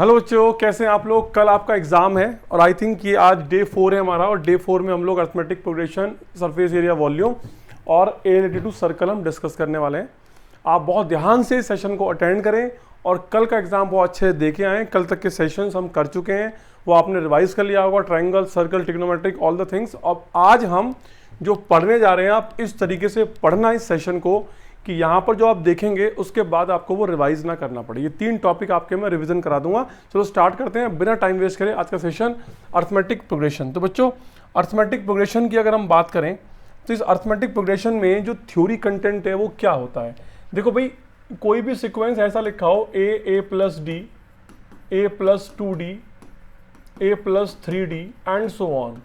Hello बच्चों, कैसे हैं आप लोग। कल आपका एग्जाम है और आई थिंक ये आज डे 4 है हमारा, और डे 4 में हम लोग arithmetic progression, surface area volume और ए रिलेटेड टू सर्कल हम डिस्कस करने वाले हैं। आप बहुत ध्यान से इस सेशन को अटेंड करें और कल का एग्जाम बहुत अच्छे दे के आएँ। कल तक के सेशंस हम कर चुके हैं, वो आपने रिवाइज कर लिया होगा, triangle, circle, trigonometric, all the things. अब आज हम जो पढ़ने जा रहे हैं, आप इस तरीके से पढ़ना इस सेशन को कि यहाँ पर जो आप देखेंगे उसके बाद आपको वो रिवाइज ना करना पड़े। ये 3 टॉपिक आपके मैं रिवीजन करा दूंगा। चलो स्टार्ट करते हैं बिना टाइम वेस्ट करें आज का सेशन, अरिथमेटिक प्रोग्रेशन। तो बच्चों, अरिथमेटिक प्रोग्रेशन की अगर हम बात करें तो इस अरिथमेटिक प्रोग्रेशन में जो थ्योरी कंटेंट है वो क्या होता है। देखो भाई, कोई भी सिक्वेंस ऐसा लिखा हो a plus d, a plus 2d, a plus 3d and so on,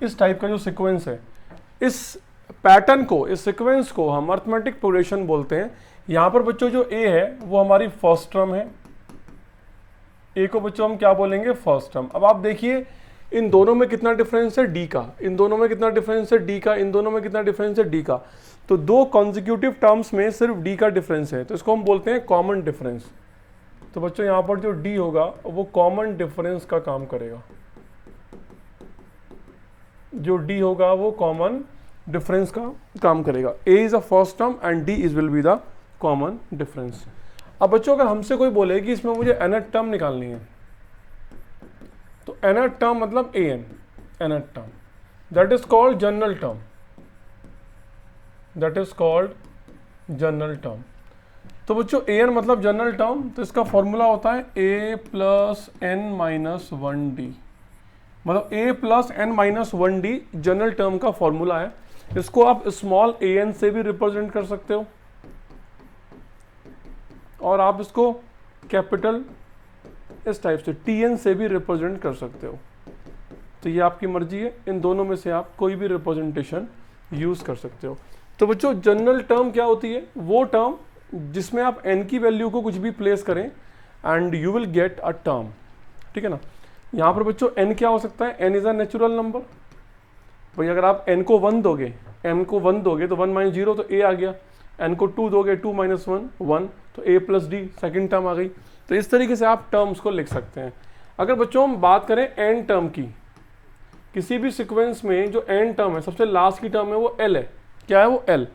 इस टाइप का जो सिक्वेंस है, इस पैटर्न को, इस सीक्वेंस को हम अरिथमेटिक प्रोग्रेशन बोलते हैं। यहां पर बच्चों जो ए है वो हमारी फर्स्ट टर्म है, ए को बच्चों हम क्या बोलेंगे, फर्स्ट टर्म। अब आप देखिए इन दोनों में कितना डिफरेंस है, डी का, इन दोनों में कितना डिफरेंस है, डी का, इन दोनों में कितना डिफरेंस है, डी का। तो 2 कॉन्जिक्यूटिव टर्म्स में सिर्फ डी का डिफरेंस है, तो इसको हम बोलते हैं कॉमन डिफरेंस। तो बच्चों यहां पर जो डी होगा वो कॉमन डिफरेंस का काम करेगा, जो डी होगा वो कॉमन डिफरेंस का काम करेगा। A is a first term and d is will be the common difference. अब बच्चों अगर हमसे कोई बोले कि इसमें मुझे nth टर्म निकालनी है, तो nth टर्म मतलब nth term, that is called general term, that is called general term. तो बच्चों an मतलब जनरल टर्म, तो इसका फॉर्मूला होता है a plus n minus 1d, मतलब a plus n minus 1d general term का फॉर्मूला है। इसको आप स्मॉल an से भी रिप्रेजेंट कर सकते हो और आप इसको कैपिटल इस टाइप से tn से भी रिप्रेजेंट कर सकते हो। तो ये आपकी मर्जी है, इन दोनों में से आप कोई भी रिप्रेजेंटेशन यूज कर सकते हो। तो बच्चों जनरल टर्म क्या होती है, वो टर्म जिसमें आप n की वैल्यू को कुछ भी प्लेस करें and you will get a term, ठीक है ना। यहाँ पर बच्चों n क्या हो सकता है, n is a natural number. भाई अगर आप n को 1 दोगे, m को 1 दोगे तो 1 माइनस 0 तो a आ गया, n को 2 दोगे, 2 माइनस 1 1, तो a plus d second term आ गई। तो इस तरीके से आप टर्म्स को लिख सकते हैं। अगर बच्चों हम बात करें n टर्म की, किसी भी सिक्वेंस में जो n टर्म है, सबसे लास्ट की टर्म है वो l है, क्या है वो l।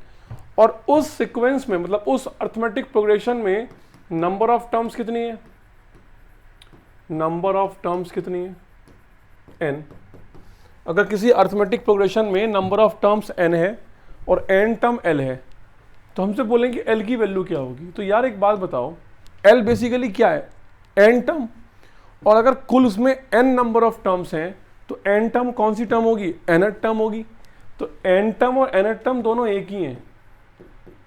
और उस सिक्वेंस में, मतलब उस अरिथमेटिक प्रोग्रेशन में नंबर ऑफ टर्म्स कितनी है, नंबर ऑफ टर्म्स कितनी है, n। अगर किसी अरिथमेटिक प्रोग्रेशन में नंबर ऑफ टर्म्स n है और n टर्म l है, तो हमसे बोलेंगे l की वैल्यू क्या होगी। तो यार एक बात बताओ, l बेसिकली क्या है, n टर्म, और अगर कुल उसमें n नंबर ऑफ टर्म्स हैं तो n टर्म कौन सी टर्म होगी, nth टर्म होगी। तो n टर्म और nth टर्म दोनों एक ही हैं,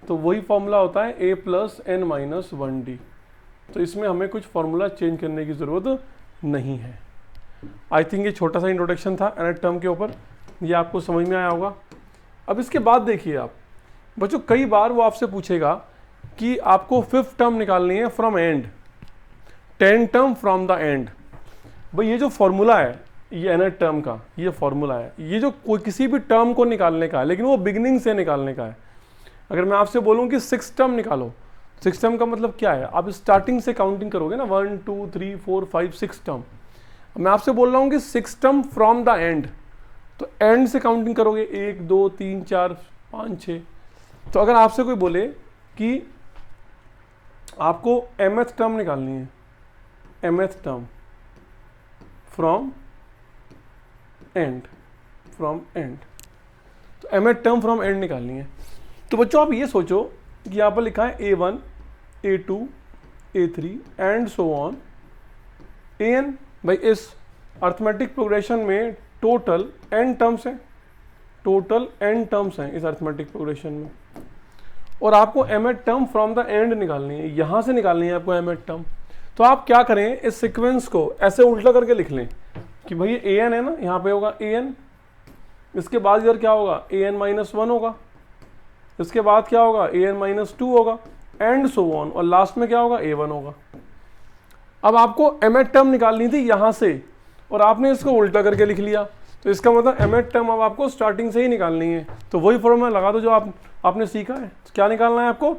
तो वही फॉर्मूला होता है a plus n minus 1d। तो इसमें हमें कुछ फॉर्मूला चेंज करने की ज़रूरत नहीं है। आई थिंक ये छोटा सा इंट्रोडक्शन था nth टर्म के ऊपर, ये आपको समझ में आया होगा। अब इसके बाद देखिए आप बच्चों, कई बार वो आपसे पूछेगा कि आपको 5th टर्म निकालनी है from and, 10th term from the and. भाई ये जो फॉर्मूला है, ये nth टर्म का ये फॉर्मूला है, ये जो कोई किसी भी टर्म को निकालने का है, लेकिन वो बिगिनिंग से निकालने का है। अगर मैं आपसे बोलूँ कि 6th टर्म निकालो, 6th टर्म का मतलब क्या है, आप स्टार्टिंग से काउंटिंग करोगे ना, 1 2 3 4 5 6 टर्म। मैं आपसे बोल रहा हूँ कि 6th term from the and, तो एंड से काउंटिंग करोगे 1 2 3 4 5 6। तो अगर आपसे कोई बोले कि आपको mth टर्म निकालनी है, mth term from and, from and, तो mth टर्म फ्रॉम एंड निकालनी है। तो बच्चों आप ये सोचो कि यहाँ पर लिखा है a1 a2 a3 and so on an। भाई इस अरिथमेटिक प्रोग्रेशन में टोटल n टर्म्स हैं, टोटल n टर्म्स हैं इस अरिथमेटिक प्रोग्रेशन में, और आपको mth term from the and निकालनी है, यहाँ से निकालनी है आपको mth टर्म। तो आप क्या करें, इस सीक्वेंस को ऐसे उल्टा करके लिख लें कि भाई ये an है ना, यहाँ पे होगा an, इसके बाद इधर क्या होगा, an माइनस 1 होगा, इसके बाद क्या होगा, an माइनस 2 होगा एंड सो ऑन, और लास्ट में क्या होगा, a1 होगा। अब आपको mth टर्म निकालनी थी यहाँ से, और आपने इसको उल्टा करके लिख लिया, तो इसका मतलब mth टर्म अब आपको स्टार्टिंग से ही निकालनी है। तो वही फॉर्मूला लगा दो जो आपने सीखा है। तो क्या निकालना है आपको,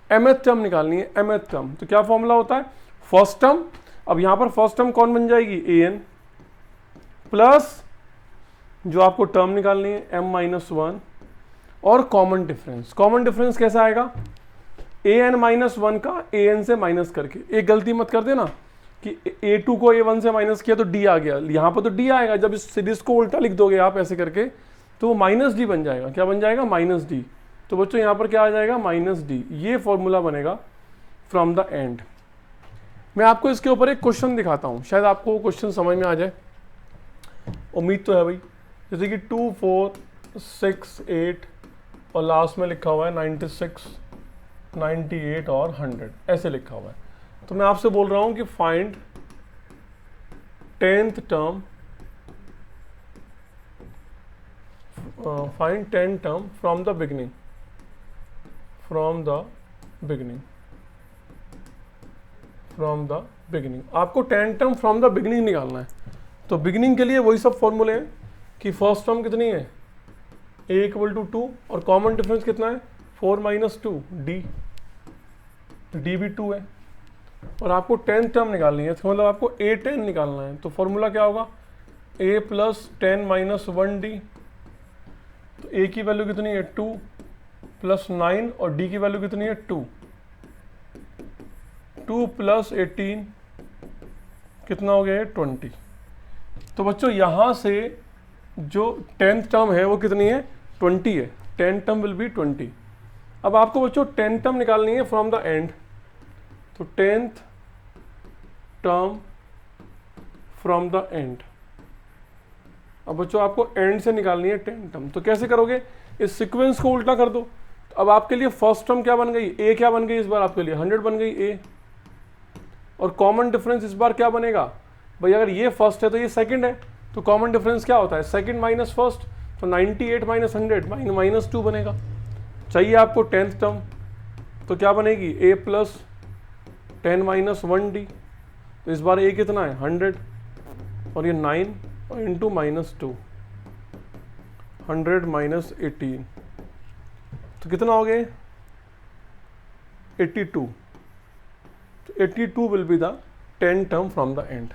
mth टर्म निकालनी है, mth टर्म। तो क्या फॉर्मूला होता है, फर्स्ट टर्म अब यहाँ पर फर्स्ट टर्म कौन बन जाएगी, ए एन प्लस जो आपको टर्म निकालनी है m माइनस वन और कॉमन डिफरेंस। कॉमन डिफरेंस कैसा आएगा, ए एन माइनस वन का ए एन से माइनस करके। एक गलती मत कर देना कि a2 को a1 से माइनस किया तो d आ गया, यहाँ पर तो d आएगा। जब इस सीरीज को उल्टा लिख दोगे आप ऐसे करके तो वो माइनस डी बन जाएगा। क्या बन जाएगा, माइनस डी। तो बच्चों यहाँ पर क्या आ जाएगा, माइनस डी। ये फॉर्मूला बनेगा फ्रॉम द एंड। मैं आपको इसके ऊपर एक क्वेश्चन दिखाता हूँ, शायद आपको वो क्वेश्चन समझ में आ जाए, उम्मीद तो है भाई। जैसे कि 2, 4, 6, 8 और लास्ट में लिखा हुआ है 96, 98 और 100 ऐसे लिखा हुआ है। तो मैं आपसे बोल रहा हूं कि find 10th term, find 10 term from the beginning, from the beginning, from the beginning. आपको 10 टर्म फ्रॉम द बिगिनिंग निकालना है। तो बिगिनिंग के लिए वही सब फॉर्मूले हैं कि फर्स्ट टर्म कितनी है, a इक्वल टू 2 और कॉमन डिफरेंस कितना है 4 माइनस 2 d, तो d भी 2 है। और आपको 10 टर्म निकालनी है, तो मतलब आपको a10 निकालना है। तो फॉर्मूला क्या होगा, a प्लस 10 माइनस 1d। तो a की वैल्यू कितनी है 2 प्लस 9 और d की वैल्यू कितनी है 2, 2 प्लस 18 कितना हो गया है 20। तो बच्चों यहाँ से जो 10th टर्म है वो कितनी है 20 है, 10 टर्म विल बी 20। अब आपको बच्चों 10 टर्म निकालनी है फ्रॉम द एंड। तो 10th term from the and. अब बच्चों आपको एंड से निकालनी है 10 टर्म। तो कैसे करोगे, इस सीक्वेंस को उल्टा कर दो। तो अब आपके लिए फर्स्ट टर्म क्या बन गई, ए क्या बन गई इस बार आपके लिए 100 बन गई ए। और कॉमन डिफरेंस इस बार क्या बनेगा भाई, अगर ये फर्स्ट है तो ये सेकंड है, तो कॉमन डिफरेंस क्या होता है सेकंड माइनस फर्स्ट। तो 98 माइनस 100 माइनस 2 बनेगा। चाहिए आपको 10th टर्म, तो क्या बनेगी a प्लस 10 माइनस 1d। तो इस बार a कितना है 100 और ये 9 और इंटू माइनस 2, 100 माइनस 18 तो कितना हो गया 82। तो 82 will be the 10 term from the and.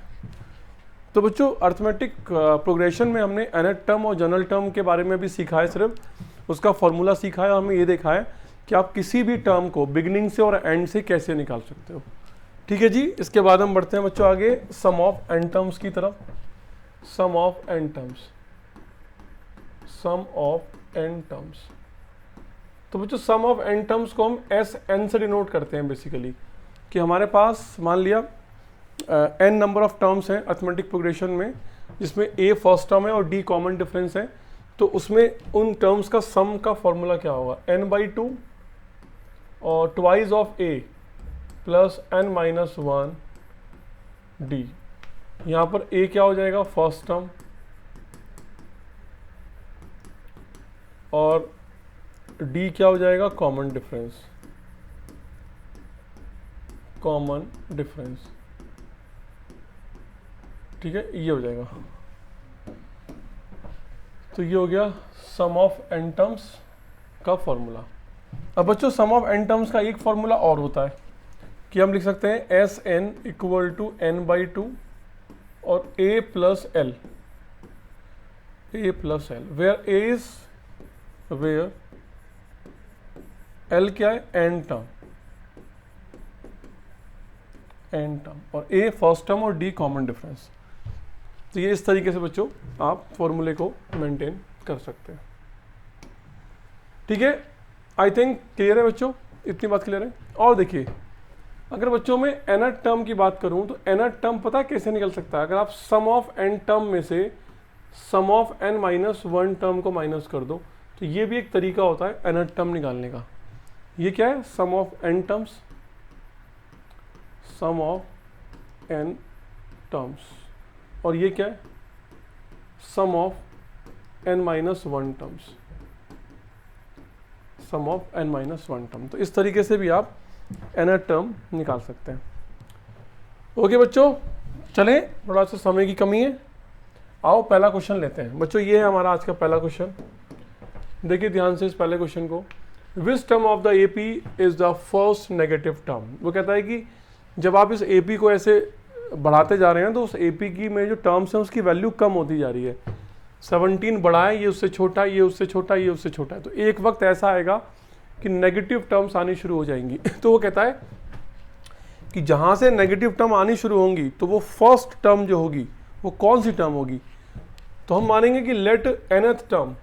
तो बच्चों अर्थमेटिक प्रोग्रेशन में हमने nth टर्म और जनरल टर्म के बारे में भी सीखा है, सिर्फ उसका फॉर्मूला सीखा है। और हमें ये देखा है कि आप किसी भी टर्म को बिगिनिंग से और एंड से कैसे निकाल सकते हो। ठीक है जी, इसके बाद हम बढ़ते हैं बच्चों आगे सम ऑफ एन टर्म्स की तरफ। Sum of n terms, sum of n terms. तो बच्चों सम ऑफ एन टर्म्स को हम एस एन से डिनोट करते हैं बेसिकली, कि हमारे पास मान लिया एन नंबर ऑफ टर्म्स हैं अर्थमेटिक प्रोग्रेशन में, जिसमें ए फर्स्ट टर्म है और डी कॉमन डिफरेंस है। तो उसमें उन टर्म्स का सम का फॉर्मूला क्या होगा n/2 और twice of A plus n minus 1 D. यहाँ पर a क्या हो जाएगा फर्स्ट टर्म और d क्या हो जाएगा कॉमन डिफरेंस, कॉमन डिफरेंस। ठीक है, ये हो जाएगा। तो ये हो गया सम ऑफ एन टर्म्स का फॉर्मूला। अब बच्चों सम ऑफ एन टर्म्स का एक फॉर्मूला और होता है कि हम लिख सकते हैं S N equal to n/2 और a plus L, a plus L, where a is, where l क्या है एन टर्म, एन टर्म और a फर्स्ट टर्म और d कॉमन डिफरेंस। तो ये इस तरीके से बच्चों आप फॉर्मूले को मेंटेन कर सकते हैं। ठीक है, आई थिंक क्लियर है बच्चों, इतनी बात क्लियर है। और देखिए अगर बच्चों में nth टर्म की बात करूं तो nth टर्म पता कैसे निकल सकता है, अगर आप सम ऑफ n टर्म में से सम ऑफ n माइनस 1 टर्म को माइनस कर दो, तो ये भी एक तरीका होता है nth टर्म निकालने का। ये क्या है sum of n terms, sum of n terms, और ये क्या है sum of n minus 1 terms, sum of n minus 1 term. तो इस तरीके से भी आप nth टर्म निकाल सकते हैं। ओके बच्चों, चलें, थोड़ा सा समय की कमी है, आओ पहला क्वेश्चन लेते हैं। बच्चों ये है हमारा आज का पहला क्वेश्चन, देखिए ध्यान से इस पहले क्वेश्चन को। विच term of the AP is the first negative term. वो कहता है कि जब आप इस एपी को ऐसे बढ़ाते जा रहे हैं तो उस AP की में जो टर्म्स हैं उसकी वैल्यू कम होती जा रही है। 17 बड़ा है, ये उससे छोटा, ये उससे छोटा, ये उससे छोटा है, तो एक वक्त ऐसा आएगा कि नेगेटिव टर्म्स आनी शुरू हो जाएंगी। तो वो कहता है कि जहाँ से नेगेटिव टर्म आनी शुरू होंगी तो वो फर्स्ट टर्म जो होगी वो कौन सी टर्म होगी, तो हम मानेंगे कि let nth term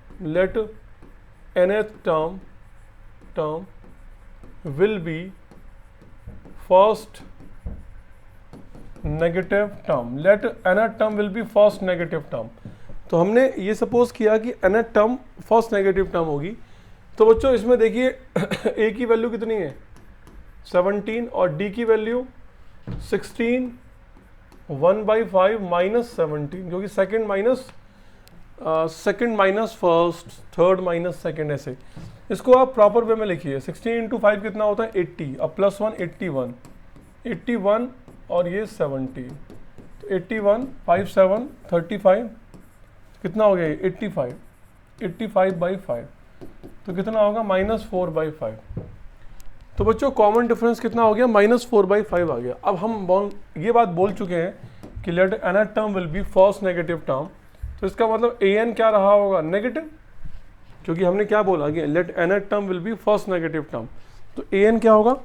will be first negative term, let nth term will be first negative term. तो हमने ये सपोज किया कि nth term first negative term होगी। तो बच्चों इसमें देखिए a की वैल्यू कितनी है 17 और d की वैल्यू 16, 1/5 माइनस 17, क्योंकि second minus first, third minus second, ऐसे इसको आप प्रॉपर वे में लिखिए। 16 इंटू 5 कितना होता है 80, अब प्लस 1 81 और ये 17, तो 81 5 7 35 कितना हो गया ये 85/5, तो कितना होगा -4/5। तो बच्चों कॉमन डिफरेंस कितना हो गया -4/5 आ गया। अब हम ये बात बोल चुके हैं कि let nth term will be first negative term, तो इसका मतलब an क्या रहा होगा नेगेटिव, क्योंकि हमने क्या बोला कि let nth term will be first negative term, तो an क्या होगा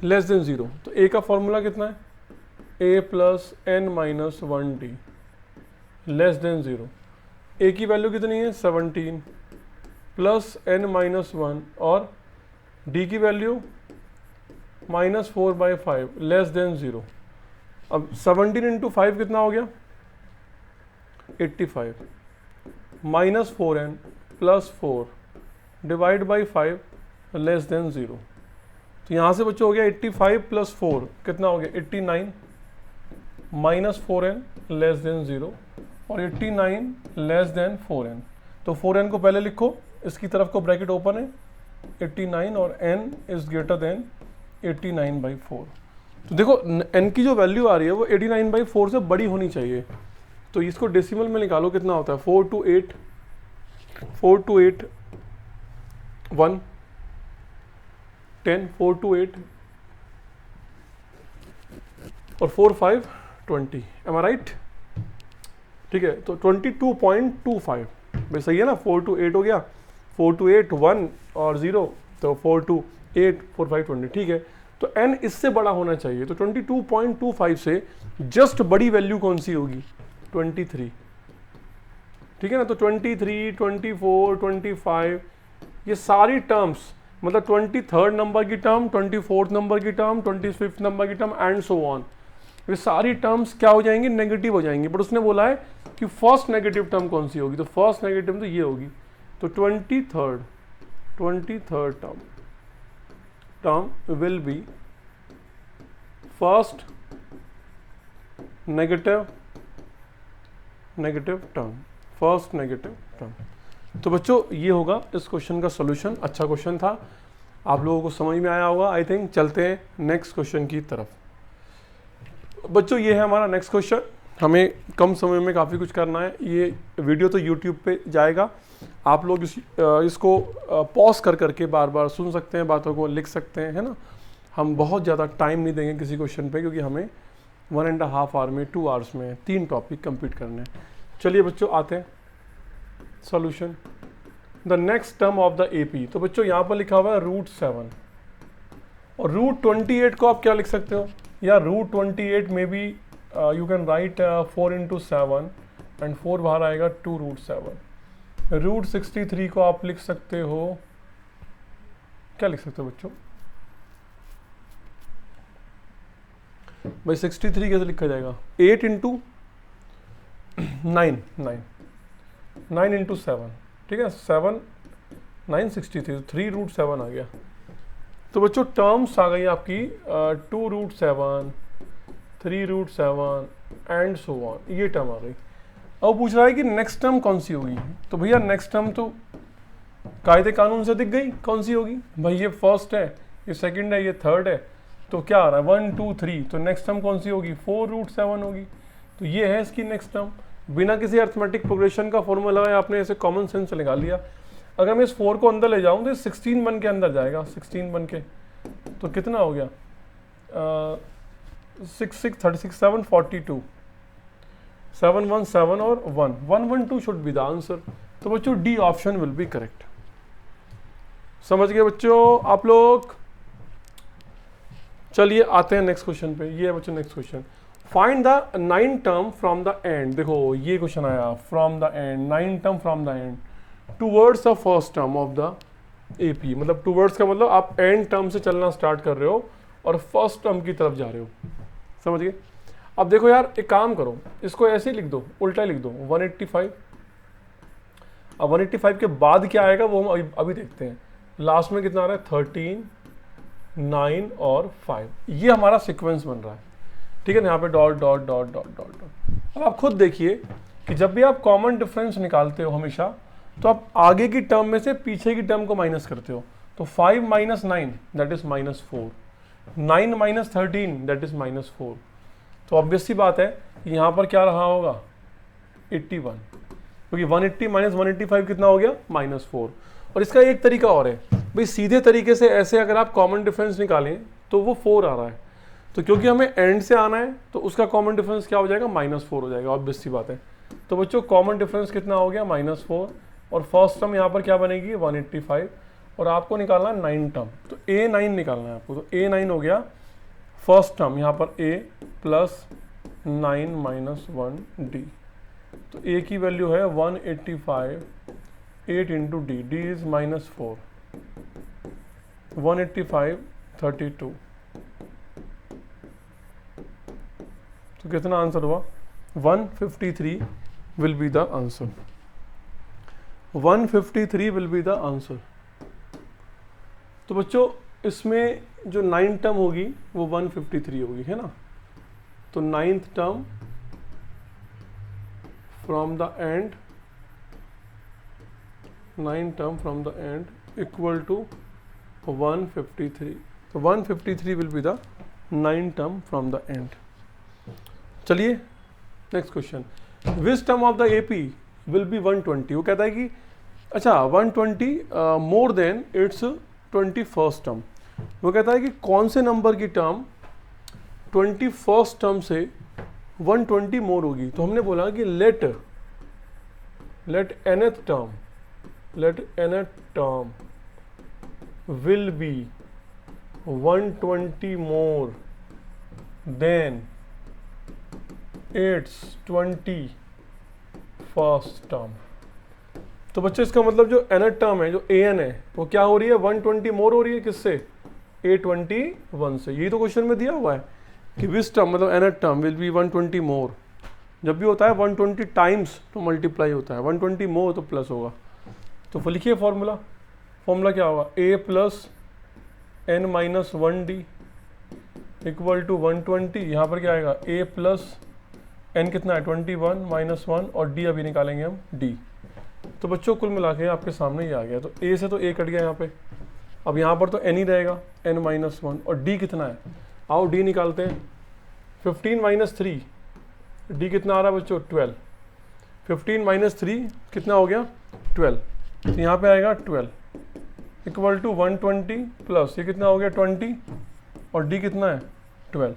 लेस देन 0। तो a का फॉर्मूला कितना है a plus n minus 1d less than 0। a की वैल्यू कितनी है 17 प्लस n माइनस 1 और d की वैल्यू -4/5 लेस देन 0। अब 17 इंटू 5 कितना हो गया 85 -4n plus 4 divide by 5 less than 0। तो यहाँ से बच्चों हो गया 85 प्लस 4 कितना हो गया 89 -4n लेस देन 0 और 89 लेस देन 4n। तो 4n को पहले लिखो, इसकी तरफ को ब्रैकेट ओपन है 89 और n इज ग्रेटर देन 89/4। तो देखो n की जो वैल्यू आ रही है वो 89/4 से बड़ी होनी चाहिए। तो इसको डेसिमल में निकालो कितना होता है 4 to 8 1 10 4 to 8 और 4 5 20, एम आई राइट? ठीक है, तो 22.25 भाई सही है ना। 4 to 8 हो गया, 4 to 8 1 और 0, तो 4 to 8 4 5 20, ठीक है। तो n इससे बड़ा होना चाहिए, तो 22.25 से जस्ट बड़ी वैल्यू कौन सी होगी 23, ठीक है ना। तो 23 24 25 ये सारी टर्म्स, मतलब 23rd नंबर की टर्म, 24th नंबर की टर्म, 25th नंबर की टर्म एंड सो ऑन, ये सारी टर्म्स क्या हो जाएंगी नेगेटिव हो जाएंगी। बट उसने बोला है कि फर्स्ट नेगेटिव टर्म कौन सी होगी, तो फर्स्ट नेगेटिव तो ये होगी। तो 23rd term will be first negative term, first negative term. तो बच्चों ये होगा इस क्वेश्चन का सॉल्यूशन। अच्छा क्वेश्चन था, आप लोगों को समझ में आया होगा आई थिंक। चलते हैं नेक्स्ट क्वेश्चन की तरफ। बच्चों ये है हमारा नेक्स्ट क्वेश्चन। हमें कम समय में काफ़ी कुछ करना है। ये वीडियो तो यूट्यूब पे जाएगा, आप लोग इसको पॉज कर करके बार बार सुन सकते हैं, बातों को लिख सकते हैं, है ना। हम बहुत ज़्यादा टाइम नहीं देंगे किसी क्वेश्चन पे, क्योंकि हमें 1.5 आवर में 2 आवर्स में 3 टॉपिक कंप्लीट करने हैं। चलिए बच्चों आते हैं solution. The next term of the AP। तो बच्चों यहाँ पर लिखा हुआ है √7 और √28 को आप क्या लिख सकते हो, या √28 में भी you can write 4 into 7 and 4 बाहर आएगा 2 √7। √63 को आप लिख सकते हो, क्या लिख सकते हो बच्चों भाई 63 कैसे लिखा जाएगा 8 into 9 into 7, ठीक है 7 9 63, 3 √7 आ गया। तो बच्चों टर्म्स आ गई आपकी 2 √7 3 √7 एंड सो ऑन, ये टर्म आ गई। अब पूछ रहा है कि नेक्स्ट टर्म कौन सी होगी। तो भैया नेक्स्ट टर्म तो कायदे कानून से दिख गई कौन सी होगी भाई, ये फर्स्ट है, ये सेकंड है, ये थर्ड है, तो क्या आ रहा है 1 2 3, तो नेक्स्ट टर्म कौन सी होगी 4 √7 होगी। तो ये है इसकी नेक्स्ट टर्म। बिना किसी अर्थमेटिक प्रोग्रेशन का फॉर्मूला है, आपने ऐसे कॉमन सेंस से निकाल लिया। अगर मैं इस 4 को अंदर ले जाऊँ तो 16 बन के अंदर जाएगा, 16 बन के, तो कितना हो गया 6 6 36 7 42 7 1 7 और 1 1 1 2 शुड बी द आंसर। तो बच्चों D option will be correct. समझ गए बच्चों आप लोग? चलिए आते हैं नेक्स्ट क्वेश्चन पे। ये है बच्चों next question, find the 9 term from the and. देखो ये क्वेश्चन आया, from the end, 9 term from the and towards the first term of the AP. मतलब टूवर्ड्स का मतलब आप एंड टर्म से चलना स्टार्ट कर रहे हो और फर्स्ट टर्म की तरफ जा रहे हो। समझ गए? अब देखो यार एक काम करो, इसको ऐसे ही लिख दो, उल्टा लिख दो 185। अब 185 के बाद क्या आएगा वो हम अभी देखते हैं। लास्ट में कितना आ रहा है 13 9 और 5, ये हमारा सीक्वेंस बन रहा है। ठीक है ना, यहाँ पे dot dot dot dot dot dot. अब आप खुद देखिए कि जब भी आप कॉमन डिफरेंस निकालते हो हमेशा, तो आप आगे की टर्म में से पीछे की टर्म को माइनस करते हो। तो 5 - 9 दैट इज -4, 9 - 13 दैट इज -4। तो ऑब्वियस सी बात है यहाँ पर क्या रहा होगा 81, क्योंकि 180 - 185 कितना हो गया -4। और इसका एक तरीका और है भाई, सीधे तरीके से ऐसे अगर आप कॉमन डिफरेंस निकालें तो वो 4 आ रहा है, तो क्योंकि हमें एंड से आना है तो उसका कॉमन डिफरेंस क्या हो जाएगा -4 हो जाएगा। ऑब्वियस सी बात है। तो बच्चों कॉमन डिफरेंस कितना हो गया -4, और फर्स्ट टर्म यहाँ पर क्या बनेगी 185, और आपको निकालना है 9 टर्म। तो A9 निकालना है आपको। तो A9 हो गया फर्स्ट टर्म, यहाँ पर A प्लस 9 - 1D। तो A की वैल्यू है 185, 8 इंटू D, D इज -4, 185 32। तो कितना आंसर हुआ 153 will be the answer. 153 will be the answer. तो बच्चों इसमें जो 9 टर्म होगी वो 153 होगी, है ना। तो 9th term from the end, 9 term from the end equal to 153। तो 153 will be the 9 term from the end. चलिए next question, which term of the AP will be 120। वो कहता है कि अच्छा 120 more than it's 21st term. वो कहता है कि कौन से नंबर की टर्म 21st टर्म से 120 मोर होगी। तो हमने बोला कि let nth term will be 120 more than it's 21st term. तो बच्चे इसका मतलब जो nth टर्म है, जो an है, वो क्या हो रही है 120 मोर हो रही है किससे A21 से। यही तो क्वेश्चन में दिया हुआ है कि विच टर्म मतलब nth टर्म विल बी 120 मोर। जब भी होता है 120 टाइम्स तो मल्टीप्लाई होता है, 120 मोर तो प्लस होगा। तो लिखिए फॉर्मूला क्या होगा A plus n - 1D equal to 120। यहाँ पर क्या आएगा A प्लस n कितना है 21 - 1 और D अभी निकालेंगे हम D। तो बच्चों कुल मिला के आपके सामने ही आ गया। तो A से तो A कट गया यहाँ पे, अब यहाँ पर तो n ही रहेगा n - 1 और D कितना है, आओ D निकालते हैं। 15 - 3 D कितना आ रहा है बच्चों 12। 15 - 3 कितना हो गया 12। तो यहाँ पे आएगा 12 इक्वल टू 120 प्लस ये कितना हो गया 20 और D कितना है 12।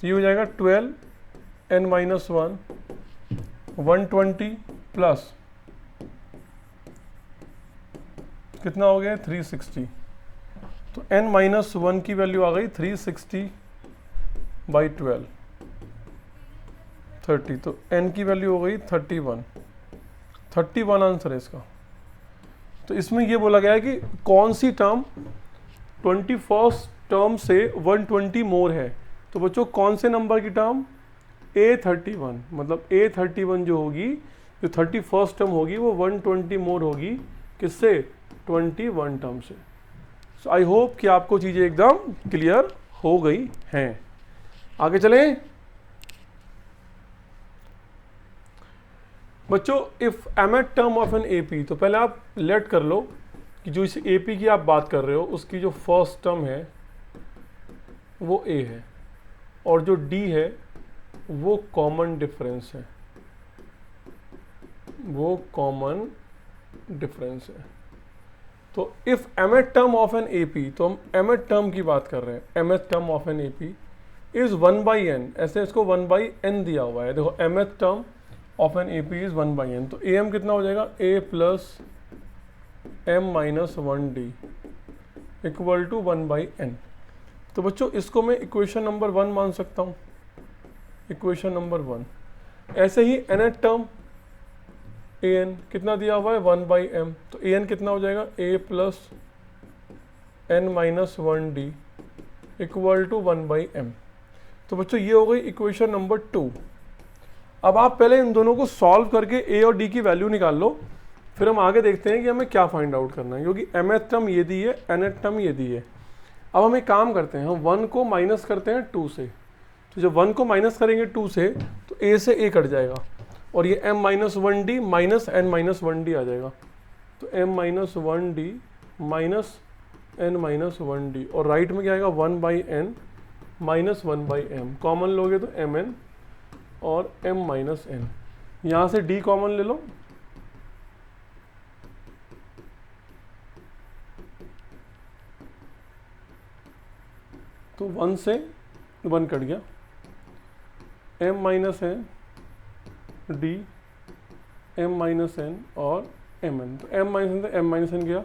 तो ये हो जाएगा 12 n - 1 120 प्लस कितना हो गया 360। तो n - 1 की वैल्यू आ गई 360 बाई 12 30। तो n की वैल्यू हो गई 31 आंसर है इसका। तो इसमें ये बोला गया है कि कौन सी टर्म 21st टर्म से 120 मोर है। तो बच्चों कौन से नंबर की टर्म A31, मतलब A31 जो होगी, जो 31st टर्म होगी वो 120 मोर होगी किससे 21 टर्म से। सो आई होप कि आपको चीज़ें एकदम क्लियर हो गई हैं। आगे चलें बच्चों, if mth term of an AP, तो पहले आप लेट कर लो कि जो इस AP की आप बात कर रहे हो उसकी जो फर्स्ट टर्म है वो A है और जो D है वो कॉमन डिफरेंस है, वो कॉमन डिफरेंस है। तो if mth term of an AP, तो हम mth टर्म की बात कर रहे हैं। mth term of an AP is 1/n, ऐसे इसको 1/n दिया हुआ है। देखो mth term of an AP is 1/n, तो am कितना हो जाएगा, a plus m minus 1d equal to 1/n। तो बच्चों इसको मैं इक्वेशन नंबर 1 मान सकता हूँ, इक्वेशन नंबर 1। ऐसे ही nth टर्म an कितना दिया हुआ है 1/m, तो an कितना हो जाएगा a plus n minus 1d equal to 1/m। तो बच्चों ये हो गई इक्वेशन नंबर 2। अब आप पहले इन दोनों को सॉल्व करके a और d की वैल्यू निकाल लो, फिर हम आगे देखते हैं कि हमें क्या फाइंड आउट करना है, क्योंकि mth टर्म ये दी है, nth टर्म ये दी है। अब हम एक काम करते हैं, हम 1 को माइनस करते हैं 2 से, तो जब 1 को माइनस करेंगे 2 से तो a से a कट जाएगा और ये m minus 1d minus n minus 1d आ जाएगा। तो m minus 1d minus n minus 1d और राइट में क्या आएगा 1/n माइनस 1/m, कॉमन लोगे तो mn और m माइनस n, यहाँ से d कॉमन ले लो, तो 1 से 1 कट गया, m minus n d m minus n और mn, तो m माइनस n तो m माइनस n गया,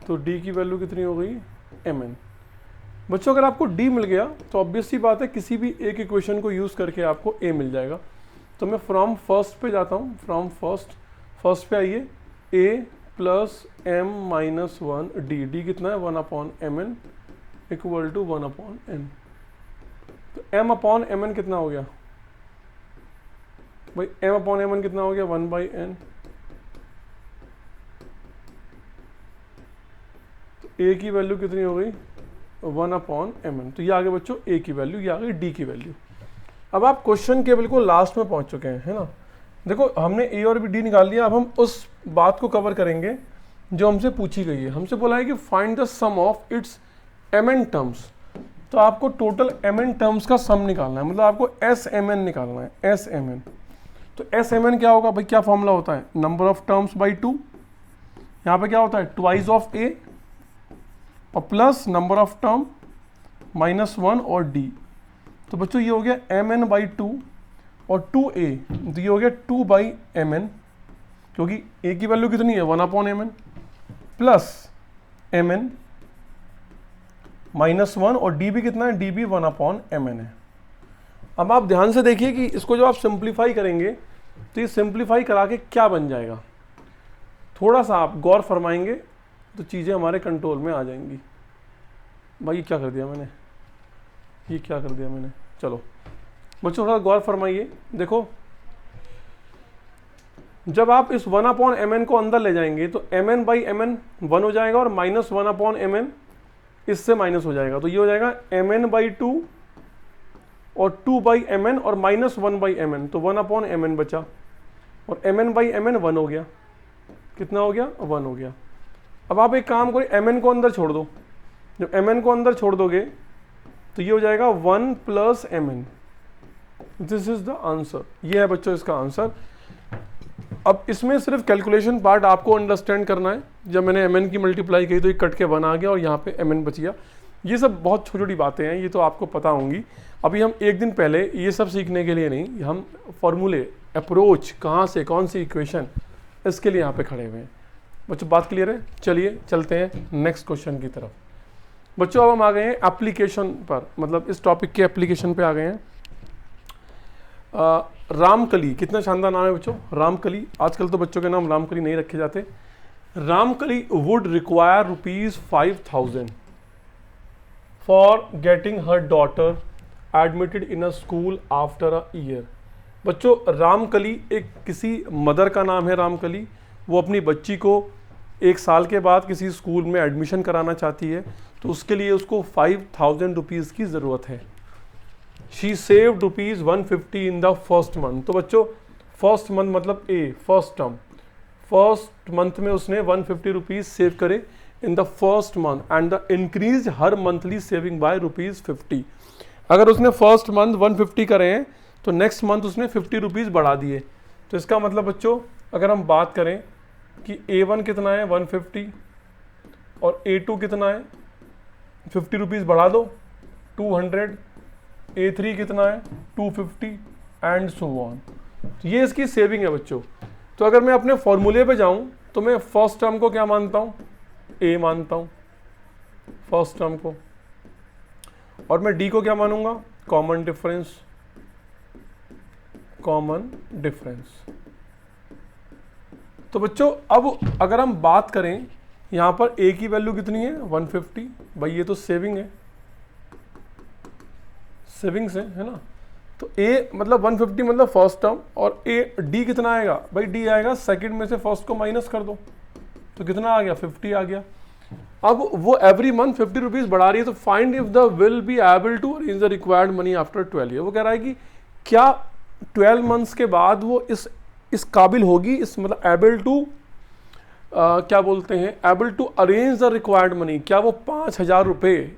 तो d की वैल्यू कितनी हो गई mn। बच्चों अगर आपको d मिल गया तो ऑब्वियस सी बात है किसी भी एक इक्वेशन को यूज़ करके आपको a मिल जाएगा। तो मैं फ्रॉम फर्स्ट पे जाता हूँ, फ्रॉम फर्स्ट पे आइए, a plus m minus 1d, d कितना है 1/mn इक्वल टू 1/n। तो m/mn कितना हो गया भाई, m/mn कितना हो गया 1/n, तो a की वैल्यू कितनी हो गई 1/mn। तो ये आ गए बच्चों a की वैल्यू, ये आ गई d की वैल्यू। अब आप क्वेश्चन के बिल्कुल लास्ट में पहुंच चुके हैं, है ना। देखो हमने a और d निकाल लिया, अब हम उस बात को कवर करेंगे जो हमसे पूछी गई है। हमसे बोला है कि find the sum of its mn terms, तो आपको टोटल mn टर्म्स का सम निकालना है, मतलब आपको SMN निकालना है, SMN। तो SMN क्या होगा भाई, क्या फॉर्मूला होता है, नंबर ऑफ टर्म्स बाई 2, यहाँ पे क्या होता है ट्वाइस ऑफ a और plus number of term minus 1 और d। तो बच्चों ये हो गया mn/2 और 2a, तो ये हो गया 2/mn, क्योंकि a की वैल्यू कितनी है 1/mn प्लस mn माइनस 1 और d भी कितना है, d भी 1/mn है। अब आप ध्यान से देखिए कि इसको जब आप सिंप्लीफाई करेंगे तो ये सिंप्लीफाई करा के क्या बन जाएगा, थोड़ा सा आप गौर फरमाएंगे तो चीज़ें हमारे कंट्रोल में आ जाएंगी। भाई ये क्या कर दिया मैंने, ये क्या कर दिया मैंने, चलो बच्चों थोड़ा गौर फरमाइए। देखो जब आप इस 1/mn को अंदर ले जाएंगे तो mn/mn 1 हो जाएगा और माइनस 1/mn इससे माइनस हो जाएगा, तो ये हो जाएगा mn/2 और 2/mn और माइनस 1/mn, तो 1/mn बचा और mn/mn 1 हो गया, कितना हो गया 1 हो गया। अब आप एक काम करो, mn को अंदर छोड़ दो, जब mn को अंदर छोड़ दोगे तो ये हो जाएगा 1 plus mn, this is the answer. ये है बच्चों इसका आंसर। अब इसमें सिर्फ कैलकुलेशन पार्ट आपको अंडरस्टैंड करना है। जब मैंने mn की मल्टीप्लाई की तो ये कट के 1 आ गया और यहाँ पे mn बच गया। ये सब बहुत छोटी छोटी बातें हैं, ये तो आपको पता होंगी। अभी हम एक दिन पहले ये सब सीखने के लिए नहीं, हम फॉर्मूले, अप्रोच, कहाँ से कौन सी इक्वेशन, इसके लिए यहाँ पे खड़े हुए हैं। बच्चों बात क्लियर है, चलिए चलते हैं नेक्स्ट क्वेश्चन की तरफ। बच्चों अब हम आ गए हैं एप्लीकेशन पर, मतलब इस टॉपिक के एप्लीकेशन पे आ गए हैं। रामकली, कितना शानदार नाम है बच्चों, रामकली। आजकल तो बच्चों के नाम रामकली नहीं रखे जाते। Ramkali would require ₹5,000 for getting her daughter admitted in a school after a year. बच्चों रामकली एक किसी मदर का नाम है रामकली, वो अपनी बच्ची को 1 साल के बाद किसी स्कूल में एडमिशन कराना चाहती है, तो उसके लिए उसको ₹5,000 की ज़रूरत है। She saved ₹150 in the first month. तो बच्चों फर्स्ट मंथ मतलब फर्स्ट टर्म, फर्स्ट मंथ में उसने ₹150 सेव करे in the first month and the increase her monthly saving by ₹50। अगर उसने फर्स्ट मंथ 150 करे हैं तो नेक्स्ट मंथ उसने ₹50 बढ़ा दिए। तो इसका मतलब बच्चों अगर हम बात करें कि A1 कितना है 150 और A2 कितना है ₹50 बढ़ा दो 200 A3 कितना है 250 एंड सो ऑन। तो ये इसकी सेविंग है बच्चों। तो अगर मैं अपने फॉर्मूले पे जाऊं तो मैं फर्स्ट टर्म को क्या मानता हूं, A मानता हूं फर्स्ट टर्म को, और मैं D को क्या मानूंगा, कॉमन डिफरेंस, कॉमन डिफरेंस। तो बच्चों अब अगर हम बात करें यहां पर A की वैल्यू कितनी है 150, भाई ये तो सेविंग है, सेविंग्स है ना। तो A मतलब 150 मतलब फर्स्ट टर्म, और D कितना आएगा, भाई D आएगा सेकंड में से फर्स्ट को माइनस कर दो, तो कितना आ गया 50 आ गया। अब वो एवरी मंथ 50 रुपीज बढ़ा रही है, तो find if the will be able to arrange the required money after 12 year. वो कह रहा है कि क्या 12 मंथ्स के बाद वो इस काबिल होगी, इस मतलब एबल टू क्या बोलते हैं, able to arrange the required money, क्या वो 5000 रुपये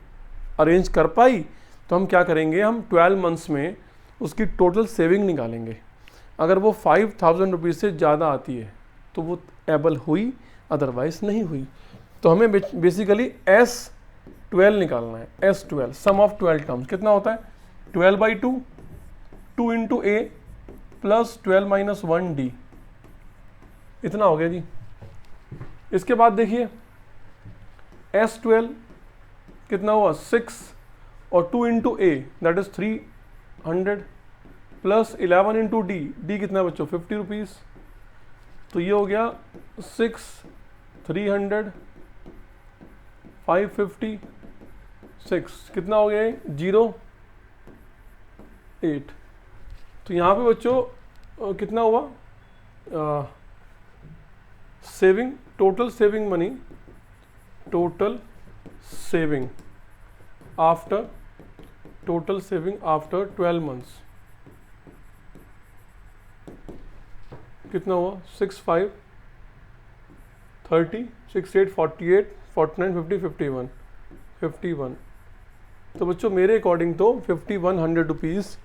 अरेंज कर पाई। तो हम क्या करेंगे, हम 12 मंथ्स में उसकी टोटल सेविंग निकालेंगे। अगर वो 5000 रुपीज़ से ज़्यादा आती है तो वो एबल हुई, अदरवाइज नहीं हुई। तो हमें बेसिकली S12 निकालना है, S12 सम ऑफ 12 टर्म्स कितना होता है 12/2, 2 into A plus 12 minus 1D, इतना हो गया जी। इसके बाद देखिए S12 कितना हुआ 6, और 2 into A that is 300 plus 11 into D कितना बच्चों 50 रुपीज़। तो ये हो गया 6, 300, 550, 6 कितना हो गया 0, 8। तो यहाँ पे बच्चों कितना हुआ saving, total saving money, total saving after 12 months कितना हुआ 6, 5, 30, 6, 8, 48, 49, 50, 51, 51। तो बच्चों मेरे अकॉर्डिंग तो 5100 रुपीज़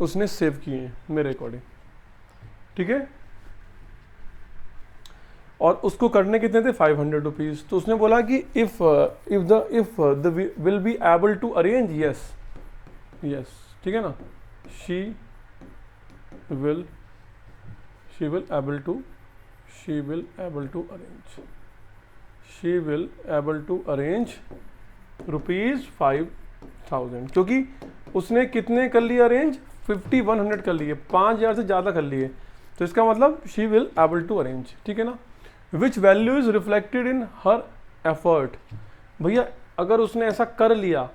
उसने सेव किए हैं मेरे अकॉर्डिंग, ठीक है। और उसको करने कितने थे 500 रुपीज़। तो उसने बोला कि if the will be able to arrange, yes, ठीक है ना, she will able to arrange rupees 5000, क्योंकि उसने कितने कर लिए अरेंज 5100 कर लिए, 5000 से ज़्यादा कर लिए। तो इसका मतलब she will able to arrange, ठीक है ना। Which value is reflected in her effort, भैया अगर उसने ऐसा कर लिया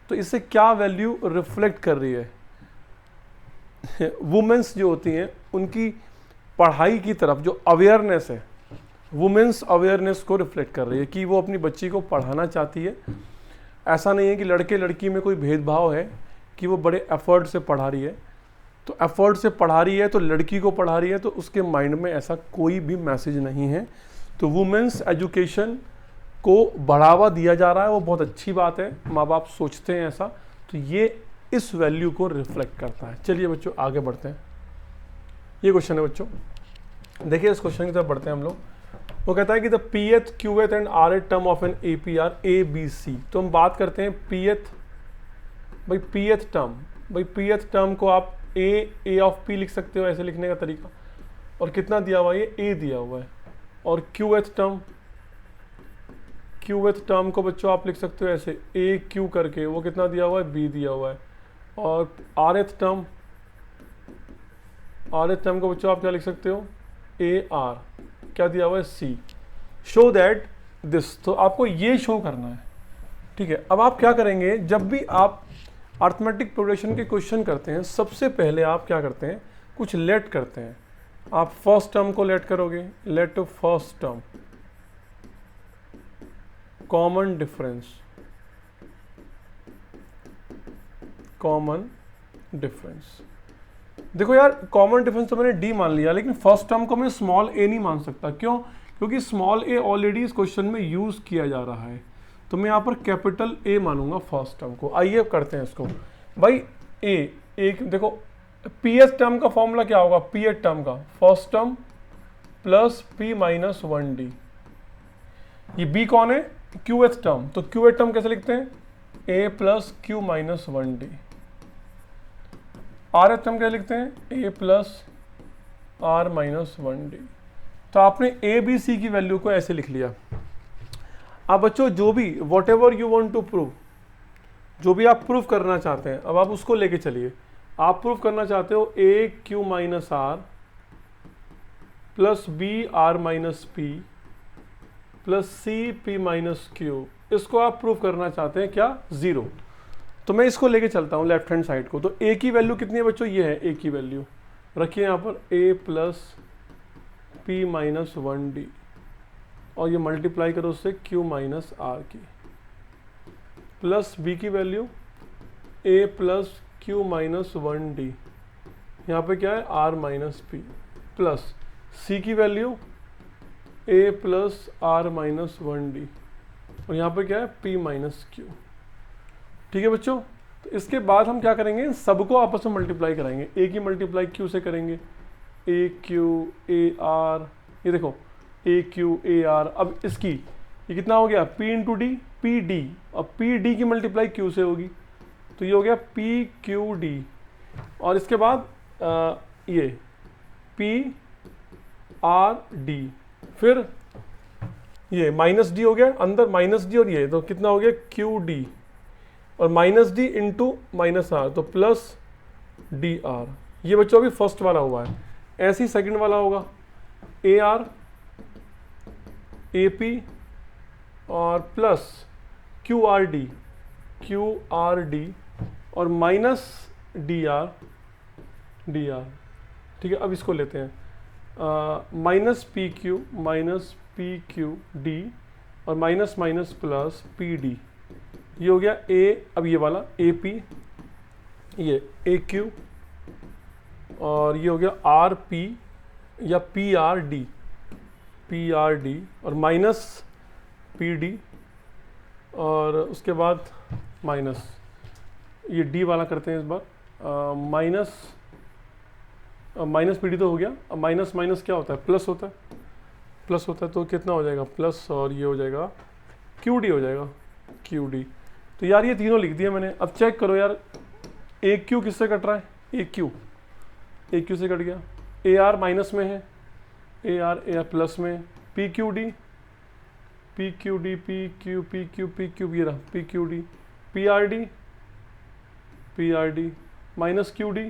तो इससे क्या वैल्यू रिफ्लेक्ट कर रही है, वुमेन्स जो होती हैं उनकी पढ़ाई की तरफ जो अवेयरनेस है, वुमेन्स अवेयरनेस को रिफ्लेक्ट कर रही है कि वो अपनी बच्ची को पढ़ाना चाहती है। ऐसा नहीं है कि लड़के लड़की में कोई भेदभाव है, कि वो बड़े एफर्ट से पढ़ा रही है। तो एफर्ट से पढ़ा रही है तो लड़की को पढ़ा रही है, तो उसके माइंड में ऐसा कोई भी मैसेज नहीं है। तो वुमेन्स एजुकेशन को बढ़ावा दिया जा रहा है, वो बहुत अच्छी बात है, माँ बाप सोचते हैं ऐसा, तो ये इस वैल्यू को रिफ्लेक्ट करता है। चलिए बच्चों आगे बढ़ते हैं। ये क्वेश्चन है बच्चों, देखिए इस क्वेश्चन की तरफ बढ़ते हैं हम लोग। वो कहता है कि the Pth, Qth and Rth term of an APR ABC। तो हम बात करते हैं Pth, भाई Pth टर्म को आप A ऑफ P लिख सकते हो, ऐसे लिखने का तरीका, और कितना दिया हुआ है ये A दिया हुआ है। और Qth टर्म को बच्चों आप लिख सकते हो ऐसे AQ करके, वो कितना दिया हुआ है B दिया हुआ है। और Rth टर्म को बच्चों आप क्या लिख सकते हो AR, क्या दिया हुआ है C। शो दैट दिस, तो आपको ये शो करना है, ठीक है। अब आप क्या करेंगे, जब भी आप अर्थमेटिक प्रोग्रेशन के क्वेश्चन करते हैं, सबसे पहले आप क्या करते हैं, कुछ लेट करते हैं। आप फर्स्ट टर्म को लेट करोगे, let first term common difference. देखो यार कॉमन डिफरेंस तो मैंने डी मान लिया, लेकिन फर्स्ट टर्म को मैं स्मॉल ए नहीं मान सकता। क्यों? क्योंकि स्मॉल ए ऑलरेडी इस क्वेश्चन में यूज किया जा रहा है, तो मैं यहाँ पर कैपिटल ए मानूंगा फर्स्ट टर्म को। आइए करते हैं इसको भाई। ए एक देखो पीएस टर्म का फॉर्मूला क्या होगा, पीएस टर्म का first term plus P minus 1d। ये बी कौन है, क्यूएथ टर्म, तो क्यूएथ टर्म कैसे लिखते हैं, a plus q minus 1d। R h हम क्या लिखते हैं, a plus r minus 1d। तो आपने ए बी सी की वैल्यू को ऐसे लिख लिया। अब बच्चों जो भी whatever you want to prove, जो भी आप प्रूव करना चाहते हैं, अब आप उसको लेके चलिए। आप प्रूव करना चाहते हो a q minus r plus b r minus p plus c p minus q, इसको आप प्रूव करना चाहते हैं क्या, 0। तो मैं इसको लेके चलता हूँ लेफ्ट हैंड साइड को। तो ए की वैल्यू कितनी है बच्चों, ये है ए की वैल्यू, रखिए यहाँ पर ए प्लस पी माइनस 1d और ये मल्टीप्लाई करो उससे q माइनस आर की, प्लस बी की value a plus q minus 1d, यहाँ पे क्या है r minus p, plus c की value a plus r minus 1d और यहाँ पे क्या है p माइनस क्यू। ठीक है बच्चों, तो इसके बाद हम क्या करेंगे, सबको आपस में मल्टीप्लाई कराएंगे। a की मल्टीप्लाई q से करेंगे, ए क्यू ए आर, ये देखो ए क्यू ए आर। अब इसकी ये कितना हो गया, p into D P D, और पी डी की मल्टीप्लाई q से होगी, तो ये हो गया पी क्यू डी। और इसके बाद ये पी आर डी, फिर ये माइनस डी हो गया अंदर, माइनस डी, और ये तो कितना हो गया क्यू डी, और minus d into minus r, तो प्लस डी आर। ये बच्चों अभी फर्स्ट वाला हुआ है। ऐसे ही सेकंड वाला होगा ए आर ए पी और प्लस क्यू आर डी और माइनस डी आर। ठीक है, अब इसको लेते हैं, माइनस पी क्यू डी और minus minus plus P D, ये हो गया ए। अब ये वाला ए पी, ये ए क्यू, और ये हो गया आर पी या पी आर डी और माइनस पी डी, और उसके बाद माइनस ये डी वाला करते हैं इस बार, माइनस पी डी तो हो गया। अब माइनस माइनस क्या होता है, प्लस होता है, तो कितना हो जाएगा प्लस, और ये हो जाएगा क्यू डी हो जाएगा, क्यू डी। तो यार ये तीनों लिख दिया मैंने। अब चेक करो यार, ए क्यू किससे कट रहा है, ए क्यू से कट गया, ए आर माइनस में है, ए आर प्लस में, पी क्यू डी ये रहा P Q D, P R D minus Q D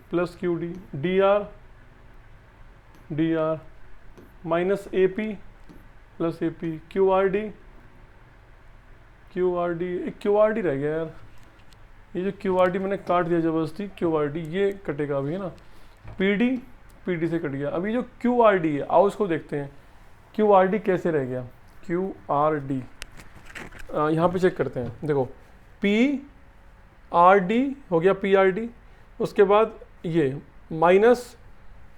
plus Q D, D R minus A P plus A P, Q R D रह गया यार, ये जो क्यू आर डी मैंने काट दिया जबरदस्ती, क्यू आर डी ये कटेगा अभी, है ना, पी डी से कट गया। अभी जो क्यू आर डी है, आओ इसको देखते हैं क्यू आर डी कैसे रह गया। क्यू आर डी यहाँ पे चेक करते हैं, देखो पी आर डी हो गया, पी आर डी, उसके बाद ये माइनस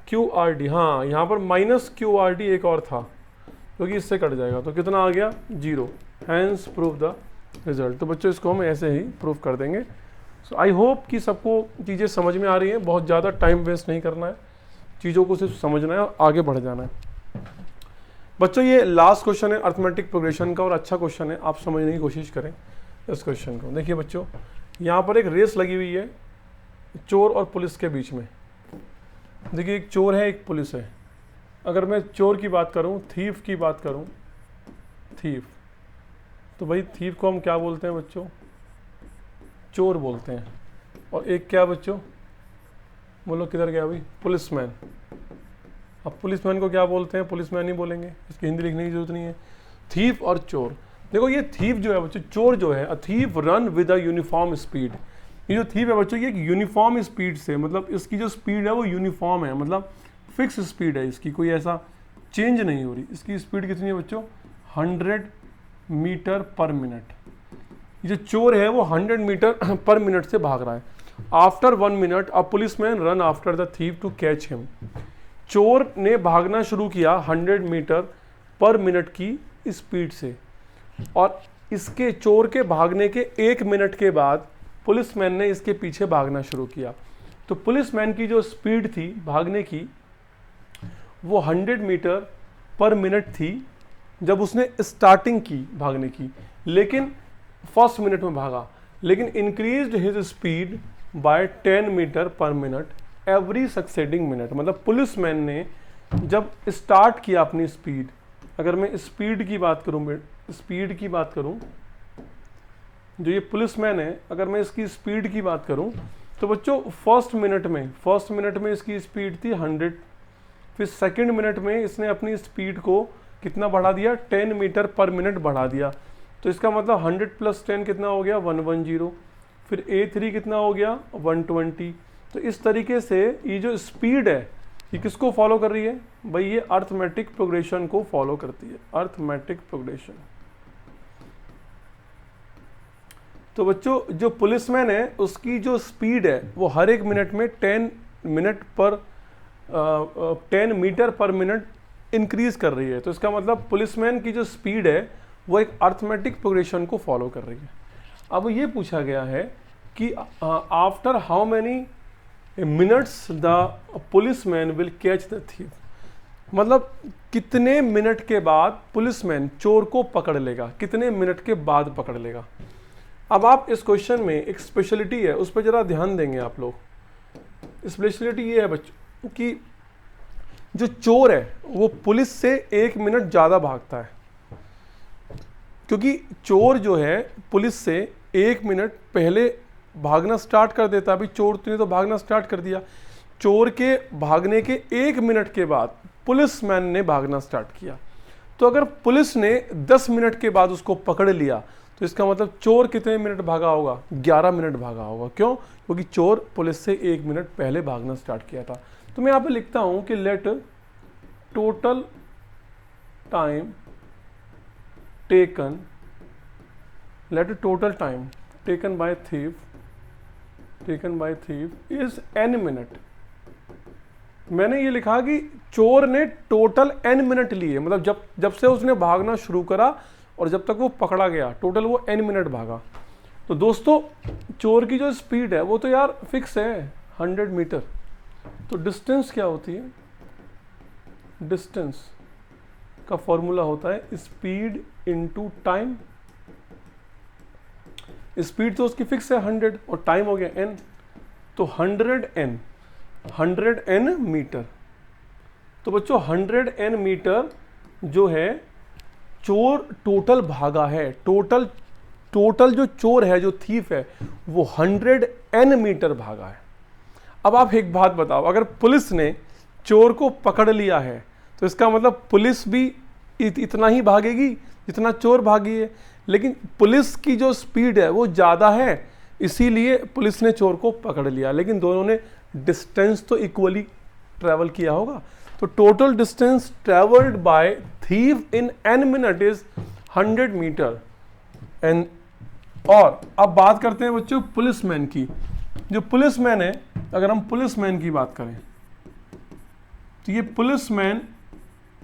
क्यू आर डी, हाँ यहाँ पर माइनस क्यू आर डी एक और था क्योंकि इससे कट जाएगा, तो कितना आ गया 0, हैंस प्रूव द रिजल्ट। तो बच्चों इसको हम ऐसे ही प्रूव कर देंगे। सो आई होप कि सबको चीज़ें समझ में आ रही हैं, बहुत ज़्यादा टाइम वेस्ट नहीं करना है, चीज़ों को सिर्फ समझना है और आगे बढ़ जाना है। बच्चों ये लास्ट क्वेश्चन है अर्थमेटिक प्रोग्रेशन का और अच्छा क्वेश्चन है, आप समझने की कोशिश करें इस क्वेश्चन को। देखिए बच्चों, यहाँ पर एक रेस लगी हुई है चोर और पुलिस के बीच में। देखिए एक चोर है एक पुलिस है। अगर मैं चोर की बात करूँ, थीफ की बात करूँ, थीफ, तो भाई थीफ को हम क्या बोलते हैं बच्चों, चोर बोलते हैं। और एक क्या बच्चों, बोलो किधर गया भाई, पुलिसमैन। अब पुलिसमैन को क्या बोलते हैं, पुलिसमैन ही बोलेंगे, इसकी हिंदी लिखने की जरूरत नहीं है। थीफ और चोर, देखो ये थीफ जो है बच्चों, चोर जो है, a thief run with a uniform speed. ये जो थीफ है बच्चों, ये एक यूनिफॉर्म स्पीड से, मतलब इसकी जो स्पीड है वो यूनिफॉर्म है, मतलब फिक्स स्पीड है इसकी, कोई ऐसा चेंज नहीं हो रही। इसकी स्पीड कितनी है बच्चों, 100 मीटर पर मिनट। ये जो चोर है वो 100 मीटर पर मिनट से भाग रहा है। After 1 minute a policeman run after the thief to catch him. चोर ने भागना शुरू किया 100 मीटर पर मिनट की स्पीड से, और इसके चोर के भागने के 1 मिनट के बाद पुलिसमैन ने इसके पीछे भागना शुरू किया। तो पुलिसमैन की जो स्पीड थी भागने की वो 100 मीटर पर मिनट थी जब उसने स्टार्टिंग की भागने की, लेकिन फर्स्ट मिनट में भागा। लेकिन increased his speed by 10 metre per minute every succeeding minute. मतलब पुलिसमैन ने जब स्टार्ट किया अपनी स्पीड, अगर मैं स्पीड की बात करूं, जो ये पुलिसमैन है, अगर मैं इसकी स्पीड की बात करूं तो बच्चों फर्स्ट मिनट में इसकी स्पीड थी 100, फिर सेकंड मिनट में इसने अपनी स्पीड को कितना बढ़ा दिया, 10 मीटर पर मिनट बढ़ा दिया। तो इसका मतलब 100 + 10 कितना हो गया, 110। फिर A3 कितना हो गया, 120। तो इस तरीके से ये जो स्पीड है ये किसको फॉलो कर रही है भाई, ये अर्थमेटिक प्रोग्रेशन को फॉलो करती है, अर्थमेटिक प्रोग्रेशन। तो बच्चों जो पुलिसमैन है उसकी जो स्पीड है वो हर एक मिनट में 10 मीटर पर मिनट इंक्रीज कर रही है। तो इसका मतलब पुलिसमैन की जो स्पीड है वो एक अर्थमेटिक प्रोग्रेशन को फॉलो कर रही है। अब ये पूछा गया है कि after how many minutes the policeman will catch the thief, मतलब कितने मिनट के बाद पुलिसमैन चोर को पकड़ लेगा, कितने मिनट के बाद पकड़ लेगा। अब आप इस क्वेश्चन में एक स्पेशलिटी है उस पर जरा ध्यान देंगे आप लोग। स्पेशलिटी ये है बच्चों कि जो चोर है वो पुलिस से 1 मिनट ज़्यादा भागता है, क्योंकि चोर जो है पुलिस से 1 मिनट पहले भागना स्टार्ट कर देता। अभी चोर ने तो भागना स्टार्ट कर दिया, चोर के भागने के 1 मिनट के बाद पुलिसमैन ने भागना स्टार्ट किया। तो अगर पुलिस ने 10 मिनट के बाद उसको पकड़ लिया तो इसका मतलब चोर कितने मिनट भागा होगा, 11 मिनट भागा होगा। क्यों? क्योंकि चोर पुलिस से 1 मिनट पहले भागना स्टार्ट किया था। तो मैं यहाँ पे लिखता हूं कि let total time taken by thief is n minute. मैंने ये लिखा कि चोर ने टोटल n मिनट लिए, मतलब जब से उसने भागना शुरू करा और जब तक वो पकड़ा गया टोटल वो n मिनट भागा। तो दोस्तों चोर की जो स्पीड है वो तो यार फिक्स है 100 मीटर। तो डिस्टेंस क्या होती है, डिस्टेंस का फॉर्मूला होता है स्पीड इनटू टाइम। स्पीड तो उसकी फिक्स है 100 और टाइम हो गया n, तो 100 n मीटर। तो बच्चों 100 n मीटर जो है चोर टोटल भागा है, टोटल जो चोर है, जो थीफ है, वो 100 n मीटर भागा है। अब आप एक बात बताओ, अगर पुलिस ने चोर को पकड़ लिया है तो इसका मतलब पुलिस भी इतना ही भागेगी जितना चोर भागी है, लेकिन पुलिस की जो स्पीड है वो ज़्यादा है, इसीलिए पुलिस ने चोर को पकड़ लिया, लेकिन दोनों ने डिस्टेंस तो इक्वली ट्रैवल किया होगा। तो total distance travelled by thief in n minute is 100 metre. And और अब बात करते हैं बच्चों पुलिसमैन की। जो पुलिसमैन है, अगर हम पुलिसमैन की बात करें तो ये पुलिसमैन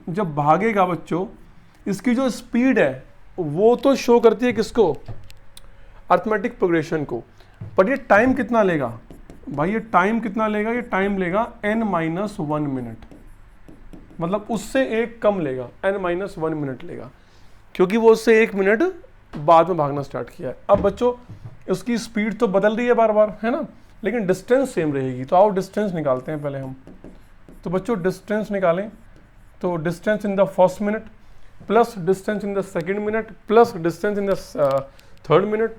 जब भागेगा बच्चों, इसकी जो स्पीड है वो तो शो करती है किसको, अर्थमेटिक प्रोग्रेशन को, पर ये टाइम कितना लेगा भाई, ये टाइम कितना लेगा, ये टाइम लेगा n-1 मिनट, मतलब उससे एक कम लेगा, n-1 मिनट लेगा, क्योंकि वो उससे 1 मिनट बाद में भागना स्टार्ट किया है। अब बच्चों उसकी स्पीड तो बदल रही है बार बार, है ना, लेकिन डिस्टेंस सेम रहेगी। तो आओ डिस्टेंस निकालते हैं पहले हम। तो बच्चों डिस्टेंस निकालें, तो distance in the first minute plus distance in the second minute plus distance in the third minute.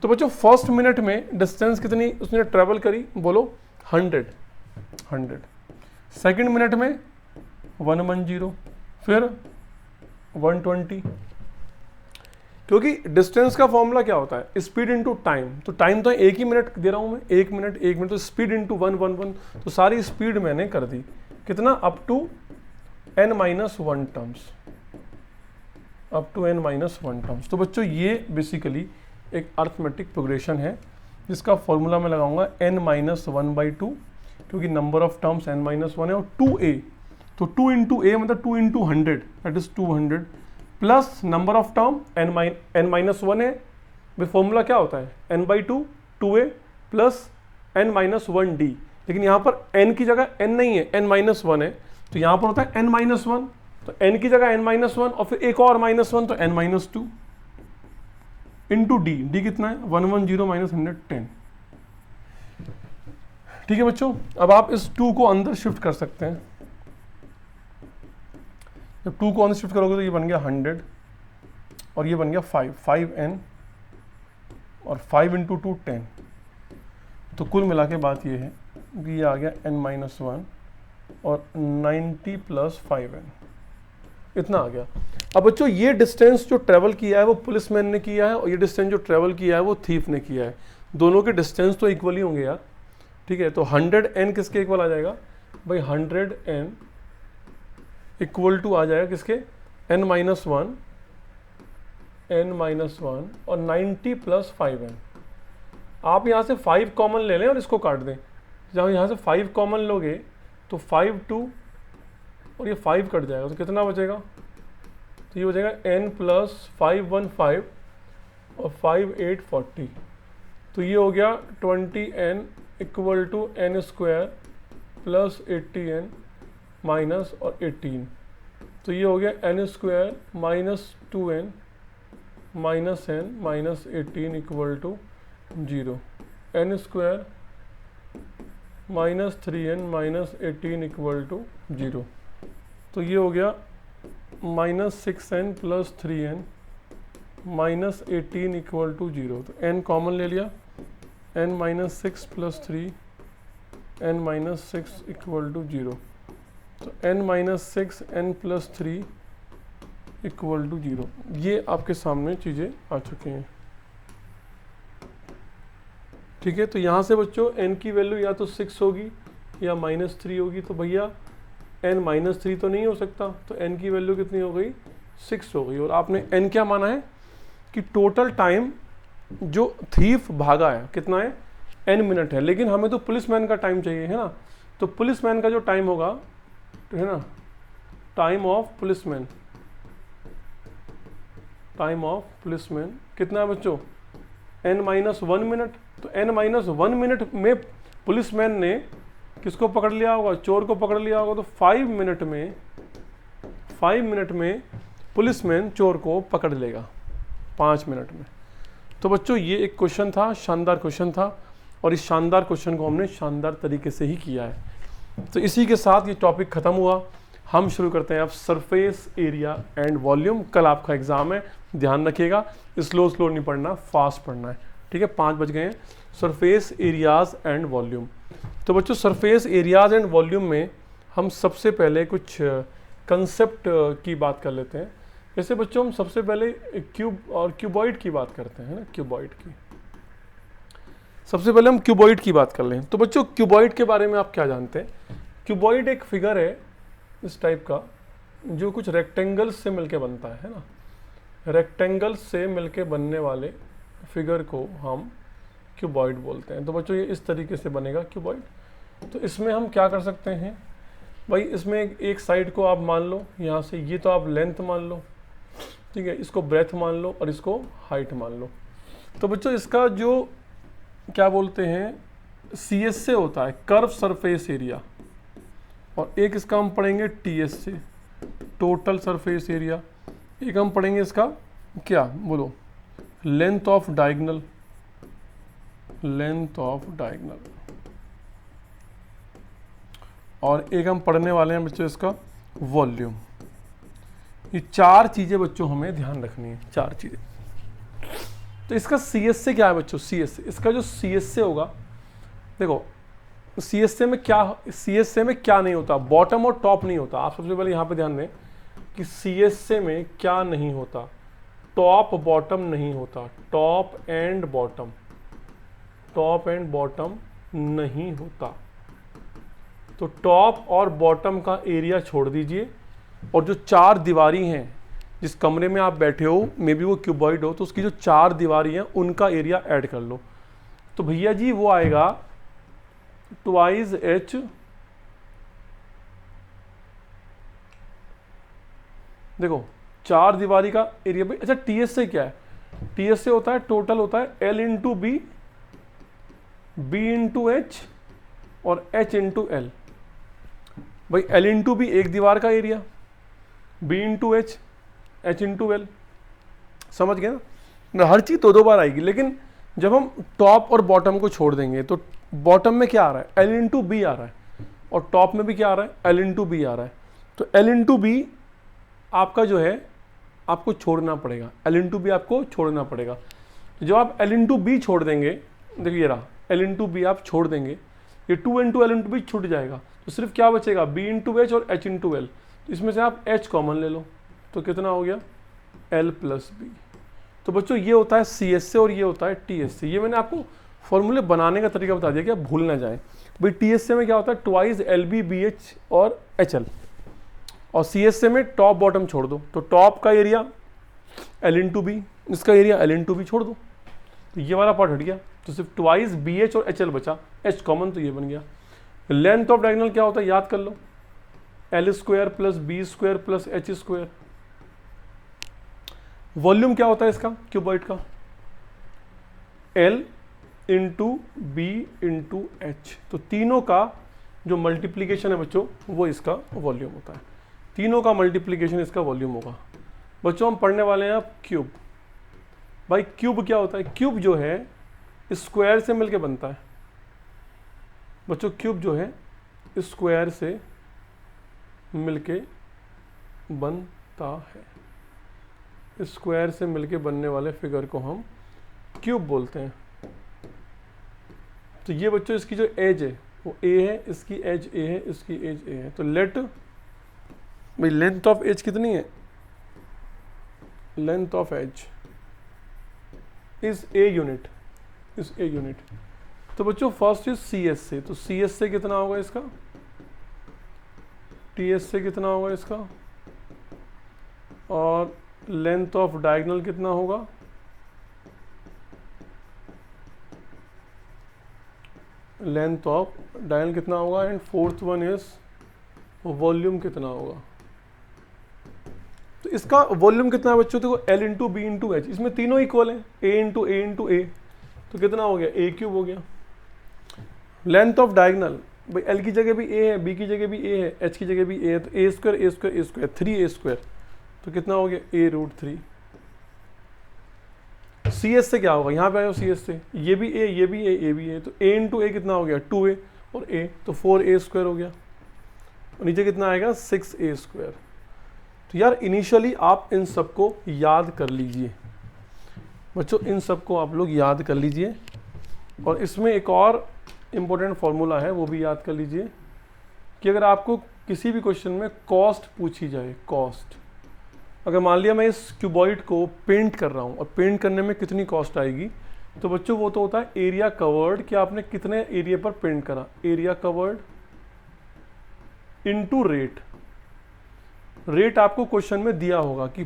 तो बच्चों फर्स्ट मिनट में डिस्टेंस कितनी उसने ट्रेवल करी, बोलो 100। सेकेंड मिनट में 110, फिर 120, क्योंकि डिस्टेंस का फॉर्मूला क्या होता है, स्पीड इनटू टाइम। तो टाइम तो एक ही मिनट दे रहा हूं मैं, 1 मिनट, तो स्पीड इनटू 111, तो सारी स्पीड मैंने कर दी कितना, up to n-1 terms, up to n-1 terms. तो बच्चों ये बेसिकली एक अर्थमेटिक प्रोग्रेशन है जिसका फॉर्मूला मैं लगाऊंगा n-1/2, क्योंकि नंबर ऑफ टर्म्स n-1 है, और 2a, तो 2 इंटू a मतलब 2 into 100, that is 200, plus number of term n-1 है, वे फॉर्मूला क्या होता है n/2 2a प्लस n-1d, लेकिन यहाँ पर n की जगह n नहीं है, n-1 है, तो यहाँ पर होता है n-1, तो n की जगह n-1 और फिर एक और -1, तो n-2। इंटू डी, डी कितना है 110 माइनस 110। ठीक है बच्चों, अब आप इस 2 को अंदर शिफ्ट कर सकते हैं। जब 2 को अंदर शिफ्ट करोगे तो ये बन गया 100 और ये बन गया 5n और 5 इंटू 2 10। तो कुल मिला के बात ये है कि ये आ गया n-1 और 90 प्लस 5n, इतना आ गया। अब बच्चों ये डिस्टेंस जो ट्रेवल किया है वो पुलिसमैन ने किया है और ये डिस्टेंस जो ट्रेवल किया है वो थीफ ने किया है। दोनों के डिस्टेंस तो इक्वल ही होंगे यार। ठीक है, तो 100n किसके इक्वल आ जाएगा भाई, 100n इक्वल टू आ जाएगा किसके, n-1 और 90 प्लस 5n। आप यहाँ से 5 कॉमन ले लें और इसको काट दें। जब यहाँ से 5 कॉमन लोगे तो 5 2 और ये 5 कट जाएगा तो कितना बचेगा, तो ये बचेगा n प्लस 5 1 5 और 5 8 40। तो ये हो गया 20n equal to n square plus 80n minus और 18। तो ये हो गया n square minus 2n minus n minus 18 equal to 0, n square minus 3n minus 18 equal to 0। तो ये हो गया minus 6n plus 3n minus 18 equal to 0। तो n कॉमन ले लिया, n minus 6 plus 3 n minus 6 equal to 0। तो n minus 6 n plus 3 equal to 0। ये आपके सामने चीज़ें आ चुकी हैं। ठीक है, तो यहाँ से बच्चों n की वैल्यू या तो 6 होगी या -3 होगी। तो भैया n -3 तो नहीं हो सकता, तो n की वैल्यू कितनी हो गई, 6 हो गई। और आपने n क्या माना है कि टोटल टाइम जो थीफ भागा है कितना है, n मिनट है। लेकिन हमें तो पुलिसमैन का टाइम चाहिए है ना, तो पुलिसमैन का जो टाइम होगा है ना, time of policeman, time of policeman कितना है बच्चों, n-1 मिनट। तो n-1 मिनट में पुलिसमैन ने किसको पकड़ लिया होगा, चोर को पकड़ लिया होगा। तो 5 मिनट में पुलिसमैन चोर को पकड़ लेगा, 5 मिनट में। तो बच्चों ये एक क्वेश्चन था, शानदार क्वेश्चन था और इस शानदार क्वेश्चन को हमने शानदार तरीके से ही किया है। तो इसी के साथ ये टॉपिक ख़त्म हुआ। हम शुरू करते हैं अब सरफेस एरिया एंड वॉल्यूम। कल आपका एग्जाम है, ध्यान रखिएगा, स्लो नहीं पढ़ना, फास्ट पढ़ना है। ठीक है, 5 बज गए हैं। Surface areas and volume. तो बच्चों सरफेस एरियाज एंड वॉल्यूम में हम सबसे पहले कुछ कंसेप्ट की बात कर लेते हैं। जैसे बच्चों हम सबसे पहले क्यूब और क्यूबॉइड की बात करते हैं ना, क्यूबॉइड की। सबसे पहले हम क्यूबॉइड की बात कर लें। तो बच्चों क्यूबॉइड के बारे में आप क्या जानते हैं। क्यूबॉइड एक फिगर है इस टाइप का जो कुछ रेक्टेंगल्स से मिलके बनता है ना, रेक्टेंगल्स से मिलके बनने वाले फिगर को हम क्यूबॉइड बोलते हैं। तो बच्चों ये इस तरीके से बनेगा क्यूबॉइड। तो इसमें हम क्या कर सकते हैं भाई, इसमें एक साइड को आप मान लो यहाँ से, ये तो आप लेंथ मान लो, ठीक है, इसको ब्रेथ मान लो और इसको हाइट मान लो। तो बच्चों इसका जो क्या बोलते हैं CS से होता है कर्व सरफेस एरिया, और एक इसका हम पढ़ेंगे TS से टोटल सरफेस एरिया। एक हम पढ़ेंगे इसका क्या बोलो, length of diagonal, length of diagonal. और एक हम पढ़ने वाले हैं बच्चों इसका वॉल्यूम। ये 4 चीज़ें बच्चों हमें ध्यान रखनी है, 4 चीज़ें। तो इसका CS से क्या है बच्चों, CS से इसका जो CS से होगा, देखो CS में क्या नहीं होता, बॉटम और टॉप नहीं होता। आप सबसे पहले यहाँ पे ध्यान दें कि CS में क्या नहीं होता, टॉप बॉटम नहीं होता, top and bottom, top and bottom नहीं होता। तो टॉप और बॉटम का एरिया छोड़ दीजिए, और जो 4 दीवारी हैं, जिस कमरे में आप बैठे हो, मे बी वो क्यूबॉइड हो, तो उसकी जो 4 दीवारी हैं उनका एरिया ऐड कर लो। तो भैया जी वो आएगा 2h देखो 4 दीवारी का एरिया भाई। अच्छा TS से क्या है, TS से होता है टोटल होता है L into B, B into H और H इंटू L। भाई L इंटू B एक दीवार का area, B into H, H into L, समझ गए ना। ना, हर चीज़ दो बार आएगी, लेकिन जब हम टॉप और बॉटम को छोड़ देंगे तो बॉटम में क्या आ रहा है, एल इंटू बी आ रहा है, और टॉप में भी क्या आ रहा है, एल इंटू बी आ रहा है। तो एल इंटू बी आपका जो है आपको छोड़ना पड़ेगा, एल इंटू बी आपको छोड़ना पड़ेगा। जब आप एल इंटू बी छोड़ देंगे, देखिए रहा एल इंटू बी आप छोड़ देंगे, ये 2 इंटू एल इंटू बी छूट जाएगा, तो सिर्फ क्या बचेगा, बी इंटू एच और एच इंटू एल। तो इसमें से आप एच कॉमन ले लो, तो कितना हो गया, एल प्लस बी। तो बच्चों ये होता है सी एस से और ये होता है टी एस से। ये मैंने आपको फॉर्मूले बनाने का तरीका बता दिया कि आप भूल ना जाए। भाई टी एस से में क्या होता है, twice l b b h और एच एल, और सी एस से में टॉप बॉटम छोड़ दो, तो टॉप का एरिया एल इंटू बी, इसका एरिया एल इंटू बी छोड़ दो, तो ये वाला पार्ट हट गया, तो सिर्फ ट्वाइस बी एच और एच एल बचा, एच कॉमन तो ये बन गया। लेंथ ऑफ डायगोनल क्या होता है, याद कर लो, l square plus b square plus h square. Volume क्या होता है इसका, क्यूबॉइड का, l into b into h. तो तीनों का जो मल्टीप्लीकेशन है बच्चों वो इसका वॉल्यूम होता है, तीनों का मल्टीप्लीकेशन इसका वॉल्यूम होगा। बच्चों हम पढ़ने वाले हैं अब क्यूब। भाई क्यूब क्या होता है, क्यूब जो है स्क्वायर से मिलके बनता है बच्चों, क्यूब जो है स्क्वायर से मिलके बनता है, स्क्वायर से मिलके बनने वाले फिगर को हम क्यूब बोलते हैं। तो ये बच्चों इसकी जो एज है वो ए है, इसकी एज ए है, इसकी एज ए है। तो लेट भाई लेंथ ऑफ एज कितनी है, length of edge is a unit, is a unit. तो बच्चों फर्स्ट इज सी एस से, तो सी एस से कितना होगा इसका, टी एस से कितना होगा इसका, और लेंथ ऑफ डायगोनल कितना होगा, लेंथ ऑफ डायगोनल कितना होगा, and fourth one is volume कितना होगा। तो इसका वॉल्यूम कितना है बच्चों, देखो l into b into h, इसमें तीनों इक्वल हैं, ए इंटू ए, तो कितना हो गया, ए क्यूब हो गया। लेंथ ऑफ डायगोनल, भाई एल की जगह भी ए है, बी की जगह भी ए है, एच की जगह भी ए है, तो ए स्क्वायर ए स्क्वायर ए स्क्वायर 3a स्क्वायर, तो कितना हो गया, ए रूट 3। सी एस से क्या होगा, यहाँ पे आया सी एस से, ये भी ए, ये भी ए, ये भी ए, तो ए इंटू ए कितना हो गया, 2a और a, तो 4a स्क्वायर हो गया, और नीचे कितना आएगा, 6a स्क्वायर। तो यार इनिशियली आप इन सबको याद कर लीजिए बच्चों, इन सबको आप लोग याद कर लीजिए, और इसमें एक और इम्पोर्टेंट फॉर्मूला है वो भी याद कर लीजिए कि अगर आपको किसी भी क्वेश्चन में कॉस्ट पूछी जाए, कॉस्ट, अगर मान लिया मैं इस क्यूबॉइड को पेंट कर रहा हूँ और पेंट करने में कितनी कॉस्ट आएगी, तो बच्चों वो तो होता है एरिया कवर्ड, कि आपने कितने एरिया पर पेंट करा, area covered into rate. Rate आपको क्वेश्चन में दिया होगा कि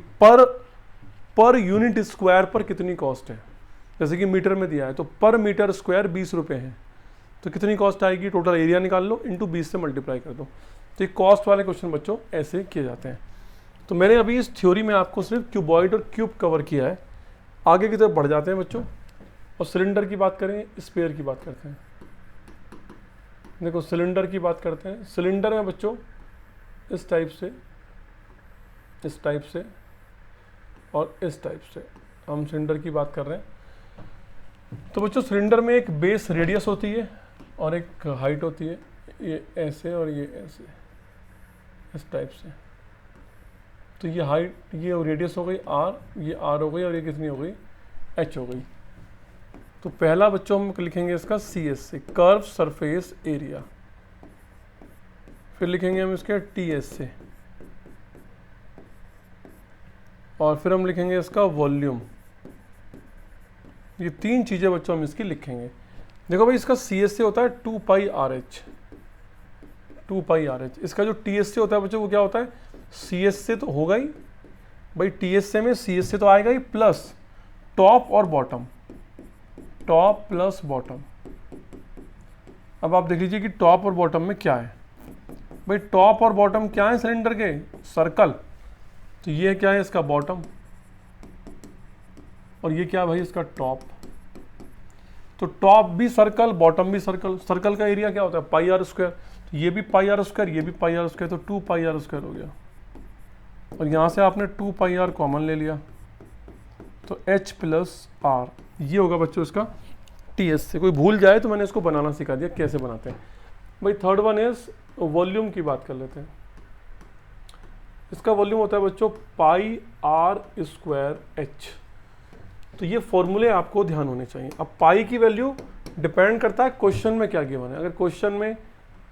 पर यूनिट स्क्वायर पर कितनी कॉस्ट है, जैसे कि मीटर में दिया है, तो पर मीटर स्क्वायर 20 रुपये है, तो कितनी कॉस्ट आएगी, टोटल एरिया निकाल लो इंटू 20 से मल्टीप्लाई कर दो। तो ये कॉस्ट वाले क्वेश्चन बच्चों ऐसे किए जाते हैं। तो मैंने अभी इस थ्योरी में आपको सिर्फ क्यूबॉइड और क्यूब कवर किया है, आगे की तरफ बढ़ जाते हैं बच्चों, और सिलेंडर की बात करें, स्फीयर की बात करते हैं। देखो सिलेंडर की बात करते हैं, सिलेंडर में बच्चों इस टाइप से, इस टाइप से और इस टाइप से हम सिलेंडर की बात कर रहे हैं। तो बच्चों सिलेंडर में एक बेस रेडियस होती है और एक हाइट होती है, ये ऐसे और ये ऐसे, इस टाइप से। तो ये हाइट, ये रेडियस हो गई आर, ये आर हो गई, और ये कितनी हो गई, एच हो गई। तो पहला बच्चों हम लिखेंगे इसका सी एस से, कर्व सरफेस एरिया, फिर लिखेंगे हम इसके टी एस से, और फिर हम लिखेंगे इसका वॉल्यूम। ये तीन चीज़ें बच्चों हम इसकी लिखेंगे। देखो भाई इसका सी एस से होता है 2 pi R H, 2 pi R H. इसका जो टी एस से होता है बच्चों वो क्या होता है, सी एस से तो होगा ही भाई, टी एस से में सी एस से तो आएगा ही, प्लस टॉप और बॉटम, टॉप प्लस बॉटम। अब आप देख लीजिए कि टॉप और बॉटम में क्या है। भाई टॉप और बॉटम क्या है सिलेंडर के, सर्कल, तो ये क्या है इसका बॉटम, और ये क्या भाई इसका टॉप। तो टॉप भी सर्कल, बॉटम भी सर्कल, सर्कल का एरिया क्या होता है पाई आर स्क्वायर, तो ये भी पाई आर स्क्वायर, ये भी पाई आर स्क्वायर, तो 2 पाई आर स्क्वायर हो गया। और यहाँ से आपने 2 पाई आर कॉमन ले लिया, तो H प्लस R ये होगा बच्चों इसका TS से। कोई भूल जाए तो मैंने इसको बनाना सिखा दिया कैसे बनाते हैं। भाई थर्ड वन इज वॉल्यूम की बात कर लेते हैं। इसका वॉल्यूम होता है बच्चों पाई R स्क्वायर H। तो ये फॉर्मूले आपको ध्यान होने चाहिए। अब पाई की वैल्यू डिपेंड करता है क्वेश्चन में क्या गिवन है। अगर क्वेश्चन में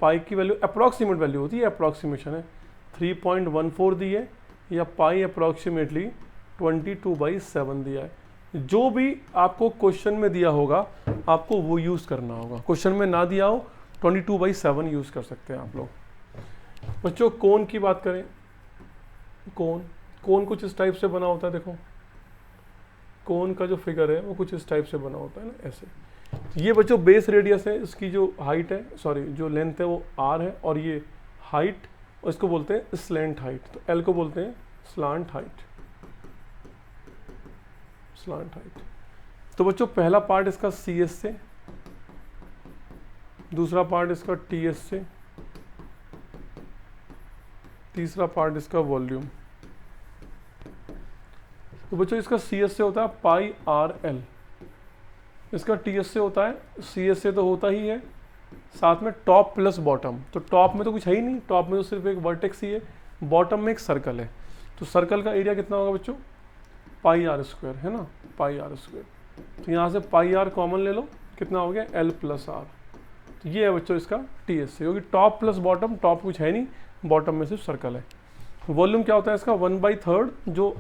पाई की वैल्यू अप्रॉक्सीमेट वैल्यू होती है, अप्रॉक्सीमेशन है 3.14 दी है, या पाई अप्रॉक्सीमेटली 22/7 दिया है, जो भी आपको क्वेश्चन में दिया होगा आपको वो यूज़ करना होगा। क्वेश्चन में ना दिया हो 22/7 यूज़ कर सकते हैं आप लोग। बच्चों कोन की बात करें, कोन कुछ इस टाइप से बना होता है। देखो कोन का जो फिगर है वो कुछ इस टाइप से बना होता है ना, ऐसे। ये बच्चों बेस रेडियस है, इसकी जो हाइट है, सॉरी जो लेंथ है वो r है, और ये हाइट, और इसको बोलते हैं स्लैंट हाइट। तो l को बोलते हैं स्लांट हाइट, स्लांट हाइट। तो बच्चों पहला पार्ट इसका CS से, दूसरा पार्ट इसका TS से, तीसरा पार्ट इसका वॉल्यूम। तो बच्चों इसका CS से होता है पाई RL, इसका TS से होता है, CS से तो होता ही है, साथ में टॉप प्लस बॉटम। तो टॉप में तो कुछ है ही नहीं, टॉप में तो सिर्फ एक वर्टेक्स ही है, बॉटम में एक सर्कल है। तो सर्कल का एरिया कितना होगा बच्चों, पाई R स्क्वायर है ना, पाई R स्क्वायर। तो यहाँ से पाई R कॉमन ले लो, कितना हो गया L प्लस R। तो ये है बच्चों इसका TS से, क्योंकि टॉप प्लस बॉटम, टॉप कुछ है नहीं, बॉटम में सिर्फ सर्कल है। वॉल्यूम क्या होता है इसका 1/3 जो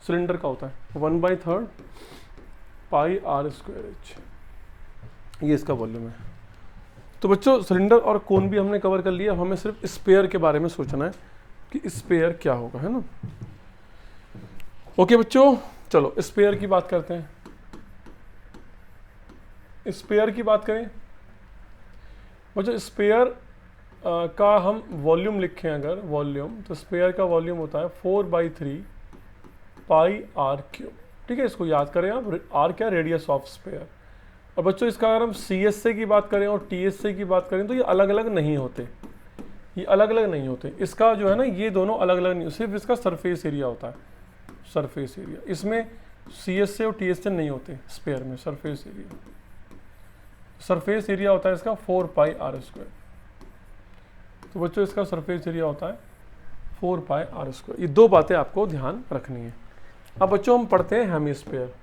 सिलेंडर का होता है, 1/3 पाई R स्क्वायर H, ये इसका वॉल्यूम है। तो बच्चों सिलेंडर और कोन भी हमने कवर कर लिया। अब हमें सिर्फ स्पेयर के बारे में सोचना है कि स्पेयर क्या होगा, है ना। ओके बच्चों, चलो स्पेयर की बात करते हैं। स्पेयर की बात करें बच्चों, स्पेयर का हम वॉल्यूम लिखें अगर वॉल्यूम, तो स्पेयर का वॉल्यूम होता है 4/3 पाई R क्यूब। ठीक है, इसको याद करें आप, R क्या, रेडियस ऑफ स्पेयर। और बच्चों इसका अगर हम CS से की बात करें और TS से की बात करें तो ये अलग अलग नहीं होते, ये अलग अलग नहीं होते। इसका जो है ना, ये दोनों अलग अलग नहीं, सिर्फ इसका सरफेस एरिया होता है, सरफेस एरिया। इसमें CS से और TS से नहीं होते स्पेयर में। सरफेस एरिया, सरफेस एरिया होता है इसका 4 पाई R स्क्वायर। तो बच्चों इसका सरफेस एरिया होता है 4 पाई R स्क्वायर। ये दो बातें आपको ध्यान रखनी है। अब बच्चों हम पढ़ते हैं हेमिस्फीयर।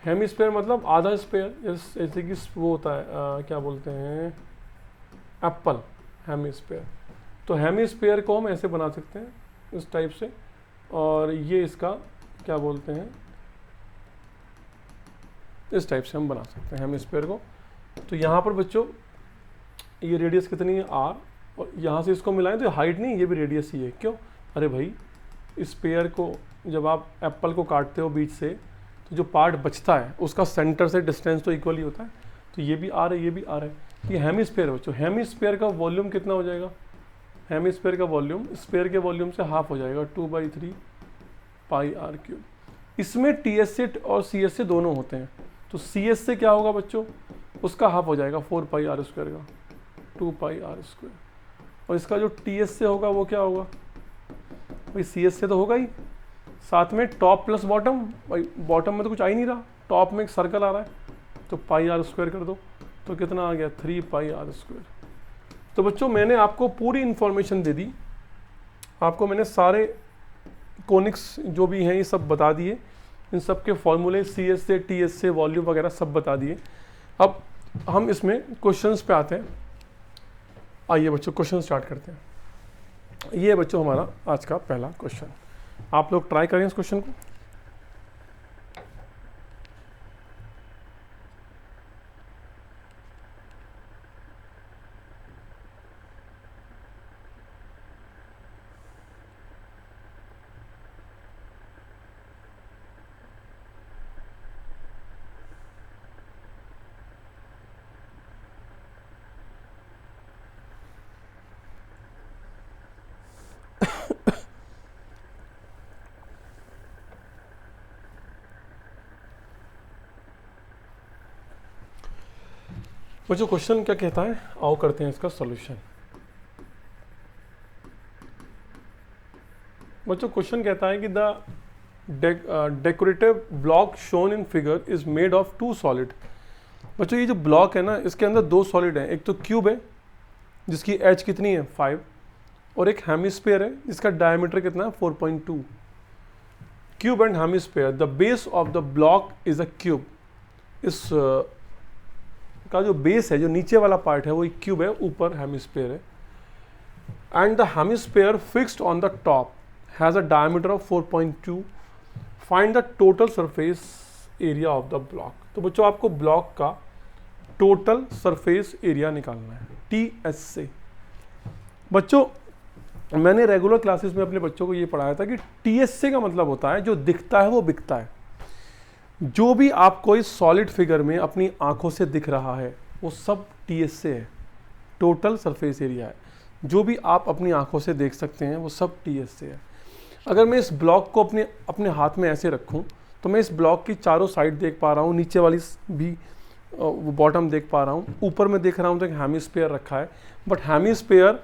हेमिस्फीयर मतलब आधा स्पेयर, जैसे कि वो होता है क्या बोलते हैं, एप्पल, हेमिस्फीयर। तो हेमिस्फीयर को हम ऐसे बना सकते हैं इस टाइप से, और ये इसका क्या बोलते हैं, इस टाइप से हम बना सकते हैं हेमिस्फीयर को। तो यहाँ पर बच्चों ये रेडियस कितनी है R, और यहाँ से इसको मिलाएं तो हाइट नहीं, ये भी रेडियस ही है। क्यों, अरे भाई स्पेयर को जब आप एप्पल को काटते हो बीच से, तो जो पार्ट बचता है उसका सेंटर से डिस्टेंस तो इक्वल ही होता है। तो ये भी R है, ये भी R है, ये हेमिस्फीयर बच्चों। हेमिस्फीयर का वॉल्यूम कितना हो जाएगा, हेमिस्फीयर का वॉल्यूम स्पेयर के वॉल्यूम से हाफ हो जाएगा, 2/3 पाई R क्यूब। इसमें TS से और CS से दोनों होते हैं। तो CS से क्या होगा बच्चों, उसका हाफ हो जाएगा 4 पाई R स्क्वायर का, 2 पाई R स्क्वायर। और इसका जो TS से होगा वो क्या होगा, भाई CS से तो होगा ही, साथ में टॉप प्लस बॉटम। भाई बॉटम में तो कुछ आ ही नहीं रहा, टॉप में एक सर्कल आ रहा है, तो पाई R स्क्वायर कर दो, तो कितना आ गया 3 पाई R स्क्वायर। तो बच्चों मैंने आपको पूरी इंफॉर्मेशन दे दी, आपको मैंने सारे कोनिक्स जो भी हैं ये सब बता दिए, इन सब के फॉर्मूले CS से TS से वॉल्यूम वगैरह सब बता दिए। अब हम इसमें क्वेश्चंस पे आते हैं। आइए बच्चों क्वेश्चन स्टार्ट करते हैं। ये बच्चों हमारा आज का पहला क्वेश्चन, आप लोग ट्राई करें इस क्वेश्चन को। बच्चों क्वेश्चन क्या कहता है, आओ करते हैं इसका सॉल्यूशन। बच्चों क्वेश्चन कहता है कि the decorative block shown in figure is made of 2 solid. बच्चों ये जो ब्लॉक है ना, इसके अंदर 2 सॉलिड हैं, एक तो क्यूब है जिसकी एज कितनी है 5, और एक हेमिस्फीयर है जिसका डायमीटर कितना है 4.2। Cube and hemisphere, the base of the block is a cube. इस का जो बेस है, जो नीचे वाला पार्ट है वो एक क्यूब है, ऊपर हेमिस्फीयर है। And the hemisphere fixed on the top has a diameter of 4.2। Find the total surface area of the block. तो बच्चों आपको ब्लॉक का टोटल सरफेस एरिया निकालना है TS से। बच्चों मैंने रेगुलर क्लासेस में अपने बच्चों को ये पढ़ाया था कि TS का मतलब होता है जो दिखता है वो बिकता है। जो भी आपको इस सॉलिड फिगर में अपनी आंखों से दिख रहा है वो सब TS से है, टोटल सरफेस एरिया है। जो भी आप अपनी आंखों से देख सकते हैं वो सब TS से है। अगर मैं इस ब्लॉक को अपने हाथ में ऐसे रखूं तो मैं इस ब्लॉक की चारों साइड देख पा रहा हूँ, नीचे वाली भी बॉटम देख पा रहा हूँ, ऊपर में देख रहा हूँ तो एक हेमिस्फीयर रखा है, बट हेमिस्फीयर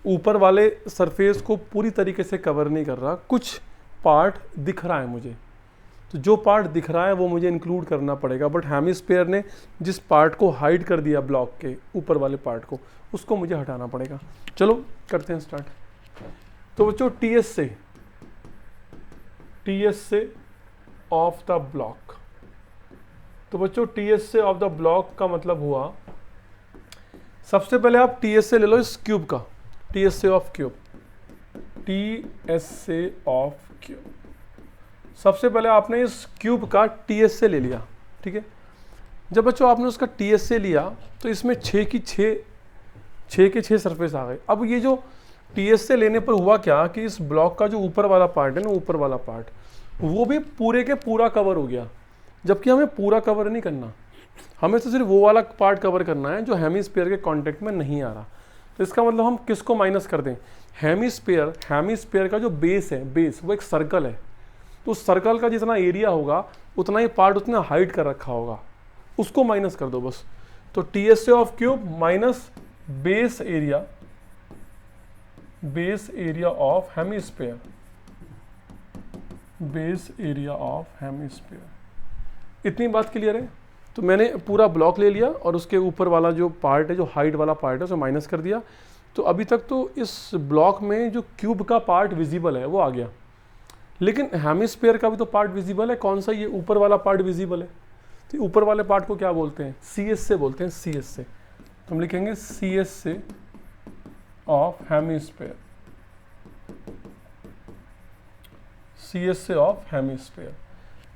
ऊपर वाले सरफेस को पूरी तरीके से कवर नहीं कर रहा, कुछ पार्ट दिख रहा है मुझे। तो जो पार्ट दिख रहा है वो मुझे इंक्लूड करना पड़ेगा, बट हेमिस्फीयर ने जिस पार्ट को हाइड कर दिया ब्लॉक के ऊपर वाले पार्ट को, उसको मुझे हटाना पड़ेगा। चलो करते हैं स्टार्ट। तो बच्चों TS से ऑफ द ब्लॉक। तो बच्चों TS से ऑफ द ब्लॉक का मतलब हुआ, सबसे पहले आप TS से ले लो इस क्यूब का, TS से ऑफ क्यूब, TS से ऑफ क्यूब। सबसे पहले आपने इस क्यूब का TS से ले लिया, ठीक है। जब बच्चों आपने उसका TS से लिया तो इसमें 6 के 6 सरफेस आ गए। अब ये जो TS से लेने पर हुआ क्या कि इस ब्लॉक का जो ऊपर वाला पार्ट है ना, ऊपर वाला पार्ट वो भी पूरे के पूरा कवर हो गया, जबकि हमें पूरा कवर नहीं करना, हमें तो सिर्फ वो वाला पार्ट कवर करना है जो हेमिस्फीयर के कांटेक्ट में नहीं आ रहा। तो इसका मतलब हम किसको माइनस कर दें, हेमिस्फीयर का जो बेस है, बेस वो एक सर्कल है, तो उस सर्कल का जितना एरिया होगा उतना ही पार्ट उतना हाइड कर रखा होगा, उसको माइनस कर दो बस। तो TS से of cube minus base area of hemisphere, base area of hemisphere. इतनी बात क्लियर है। तो मैंने पूरा ब्लॉक ले लिया और उसके ऊपर वाला जो पार्ट है, जो हाइट वाला पार्ट है, उसे माइनस कर दिया। तो अभी तक तो इस ब्लॉक में जो क्यूब का पार्ट विजिबल है वो आ गया, लेकिन हेमिस्फीयर का भी तो पार्ट विजिबल है। कौन सा? ये ऊपर वाला पार्ट विजिबल है। तो ऊपर वाले पार्ट को क्या बोलते हैं? CS से बोलते हैं, CS से। तो हम लिखेंगे CS से ऑफ हेमिस्फीयर, CS से ऑफ हेमिस्फीयर।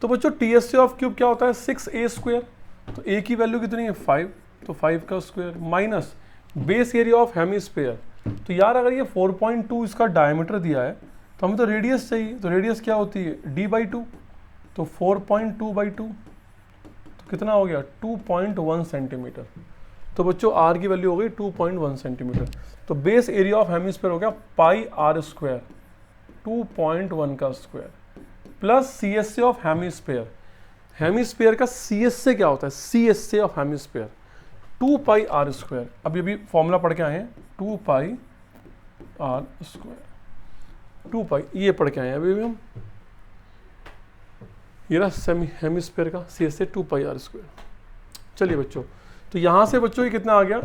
तो बच्चों TS से ऑफ क्यूब क्या होता है? 6A square. तो A की वैल्यू कितनी है? 5, तो 5 का square minus base area of hemisphere. तो यार अगर ये 4.2 इसका डायमीटर दिया है तो हमें तो रेडियस चाहिए। तो रेडियस क्या होती है? D/2। तो 4.2/2 तो कितना हो गया? 2.1 सेंटीमीटर। तो बच्चों R की वैल्यू हो गई 2.1 सेंटीमीटर। तो बेस एरिया ऑफ हेमिस्फीयर हो गया πr², 2.1 का स्क्वायर, प्लस CS से ऑफ हेमिस्फीयर। हेमिस्फीयर का CS से क्या होता है? CS से ऑफ हेमिस्फीयर 2πr²। अब ये भी फॉर्मूला पढ़ के आए हैं, 2πr², 2π ये पढ़ के आए हैं अभी भी हम। ये ना हेमिस्फीयर का CS से 2πr²। चलिए बच्चों, तो यहाँ से बच्चों ये कितना आ गया?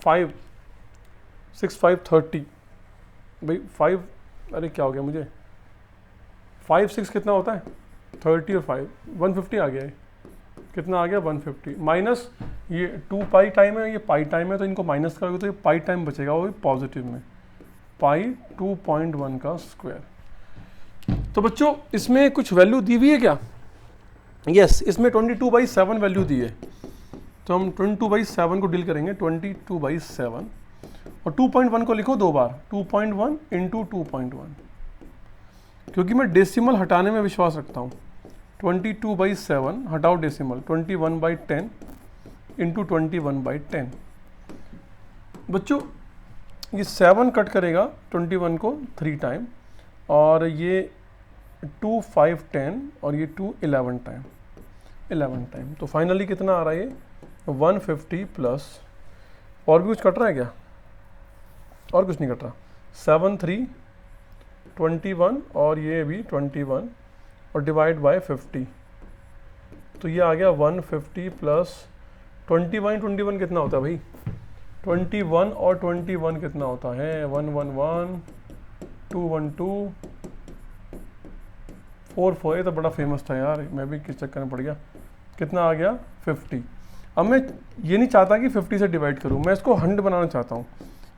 5 6 5 30 भाई 5, अरे क्या हो गया मुझे? 5 6 कितना होता है? 30 और 5 150 आ गया है। कितना आ गया? 150 माइनस ये 2π टाइम है, ये पाई टाइम है, तो इनको माइनस करोगे तो ये पाई टाइम बचेगा, वो भी पॉजिटिव में, पाई 2.1 का स्क्वायर। तो बच्चों इसमें कुछ वैल्यू दी हुई है क्या? यस, इसमें 22/7 वैल्यू दी है। तो हम 22/7 को डील करेंगे, 22/7, और 2.1 को लिखो 2 बार, 2.1 इंटू 2.1, क्योंकि मैं डेसिमल हटाने में विश्वास रखता हूँ। 22/7 हटाओ डेसिमल, 21/10 इंटू 21/10। बच्चों ये 7 कट करेगा 21 को 3 टाइम, और ये 2 5 10 और ये 2 11 टाइम। तो फाइनली कितना आ रहा है? ये 150 प्लस, और भी कुछ कट रहा है क्या? और कुछ नहीं कट रहा। 7 3 21 और ये भी 21 और डिवाइड बाय 50, तो ये आ गया 150 प्लस 21 कितना होता है भाई? 21 और 21 कितना होता है? 111 212 44। ये तो बड़ा फेमस था यार, मैं भी किस चक्कर में पड़ गया। कितना आ गया? 50। अब मैं ये नहीं चाहता कि 50 से डिवाइड करूँ, मैं इसको 100 बनाना चाहता हूँ।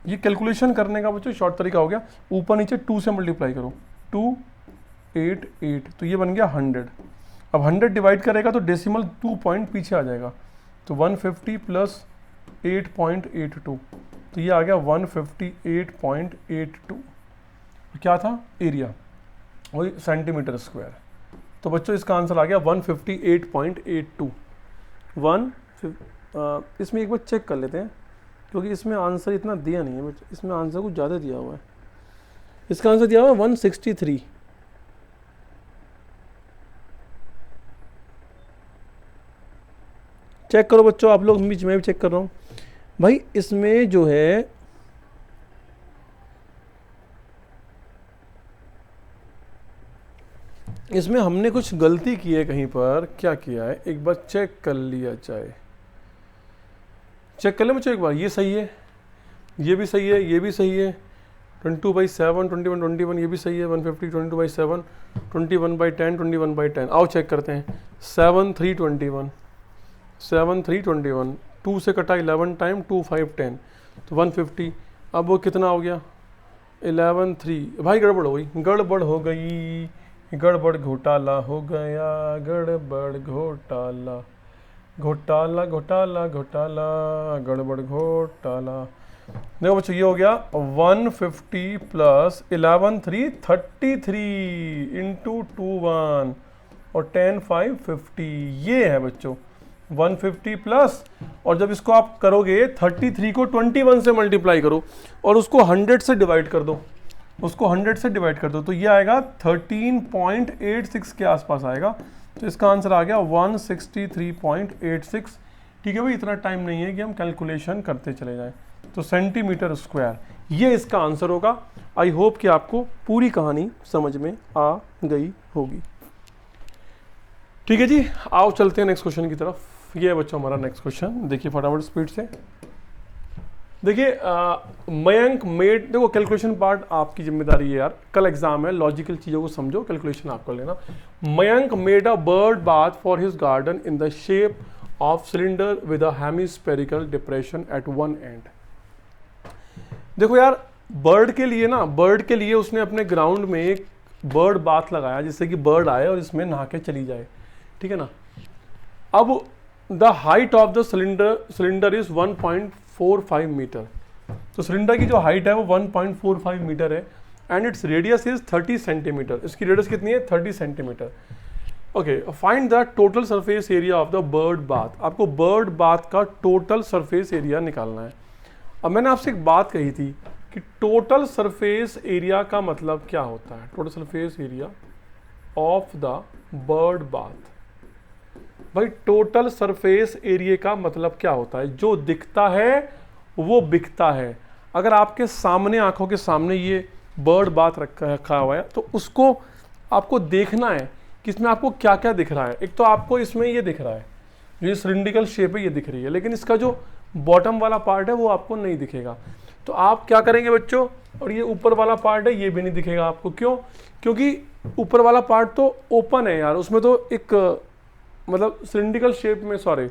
ये कैलकुलेशन करने का बच्चों शॉर्ट तरीका हो गया, ऊपर नीचे 2 से मल्टीप्लाई करो, 288, तो ये बन गया 100। अब 100 डिवाइड करेगा तो डेसिमल 2 पॉइंट पीछे आ जाएगा, तो 150 प्लस 8.82, तो ये आ गया 158.82। क्या था? एरिया, वही सेंटीमीटर स्क्वायर। तो बच्चों इसका आंसर आ गया 158.82। इसमें एक बार चेक कर लेते हैं, क्योंकि इसमें आंसर इतना दिया नहीं है बच्चों, इसमें आंसर कुछ ज़्यादा दिया हुआ है। इसका आंसर दिया हुआ है 163। चेक करो बच्चों आप लोग, बीच में भी चेक कर रहा हूँ भाई। इसमें जो है इसमें हमने कुछ गलती की है कहीं पर। क्या किया है एक बार चेक कर लिया जाए। चेक कर ले बच्चों एक बार। ये सही है, ये भी सही है, ये भी सही है। 22/7 21 ये भी सही है। 150 22/7 21/10 21/10। आओ चेक करते हैं। 7 3 21 7 3 21, 2 से कटा 11 टाइम 2 5 10, तो 150। अब वो कितना हो गया? 11 3। भाई गड़बड़ हो गई, गड़बड़ हो गई, गड़बड़ घोटाला हो गया, गड़बड़ घोटाला, घोटाला घोटाला घोटाला, गड़बड़ घोटाला। देखो बच्चों ये हो गया 150 प्लस 11 3 33 इंटू 2 1 और 10 5 50। ये है बच्चों 150 प्लस, और जब इसको आप करोगे 33 को 21 से मल्टीप्लाई करो और उसको 100 से डिवाइड कर दो, उसको 100 से डिवाइड कर दो, तो ये आएगा 13.86 के आसपास आएगा। तो इसका आंसर आ गया 163.86। ठीक है भाई, इतना टाइम नहीं है कि हम कैलकुलेशन करते चले जाएं। तो सेंटीमीटर स्क्वायर ये इसका आंसर होगा। आई होप कि आपको पूरी कहानी समझ में आ गई होगी। ठीक है जी, आओ चलते हैं नेक्स्ट क्वेश्चन की तरफ। ये है बच्चों हमारा नेक्स्ट क्वेश्चन, देखिए फटाफट स्पीड से। देखिए मयंक मेड, देखो कैलकुलेशन पार्ट आपकी जिम्मेदारी है यार, कल एग्जाम है, लॉजिकल चीज़ों को समझो, कैलकुलेशन आप कर लेना। Mayank made a bird bath for his garden in the shape of cylinder with a hemispherical depression at one end. देखो यार बर्ड के लिए ना, बर्ड के लिए उसने अपने ग्राउंड में एक बर्ड बाथ लगाया, जिससे कि बर्ड आए और इसमें नहा के चली जाए। ठीक है ना। अब the height of the cylinder is 1.45 metre. तो सिलेंडर की जो हाइट है वो 1.45 मीटर है and its radius is 30 centimetre. इसकी रेडियस कितनी है? 30 centimetre. Okay, find the total surface area of the bird bath. आपको बर्ड बाथ का टोटल सरफेस एरिया निकालना है। अब मैंने आपसे एक बात कही थी कि टोटल सरफेस एरिया का मतलब क्या होता है? Total surface area of the bird bath. भाई टोटल सरफेस एरिया का मतलब क्या होता है? जो दिखता है वो बिकता है। अगर आपके सामने, आंखों के सामने ये बर्ड बाथ रखा हुआ है, तो उसको आपको देखना है कि इसमें आपको क्या क्या दिख रहा है। एक तो आपको इसमें ये दिख रहा है, जो सिलिंड्रिकल शेप है ये दिख रही है, लेकिन इसका जो बॉटम वाला पार्ट है वो आपको नहीं दिखेगा। तो आप क्या करेंगे बच्चों? और ये ऊपर वाला पार्ट है ये भी नहीं दिखेगा आपको। क्यों? क्योंकि ऊपर वाला पार्ट तो ओपन है यार, उसमें तो एक मतलब सिलिंड्रिकल शेप में, सॉरी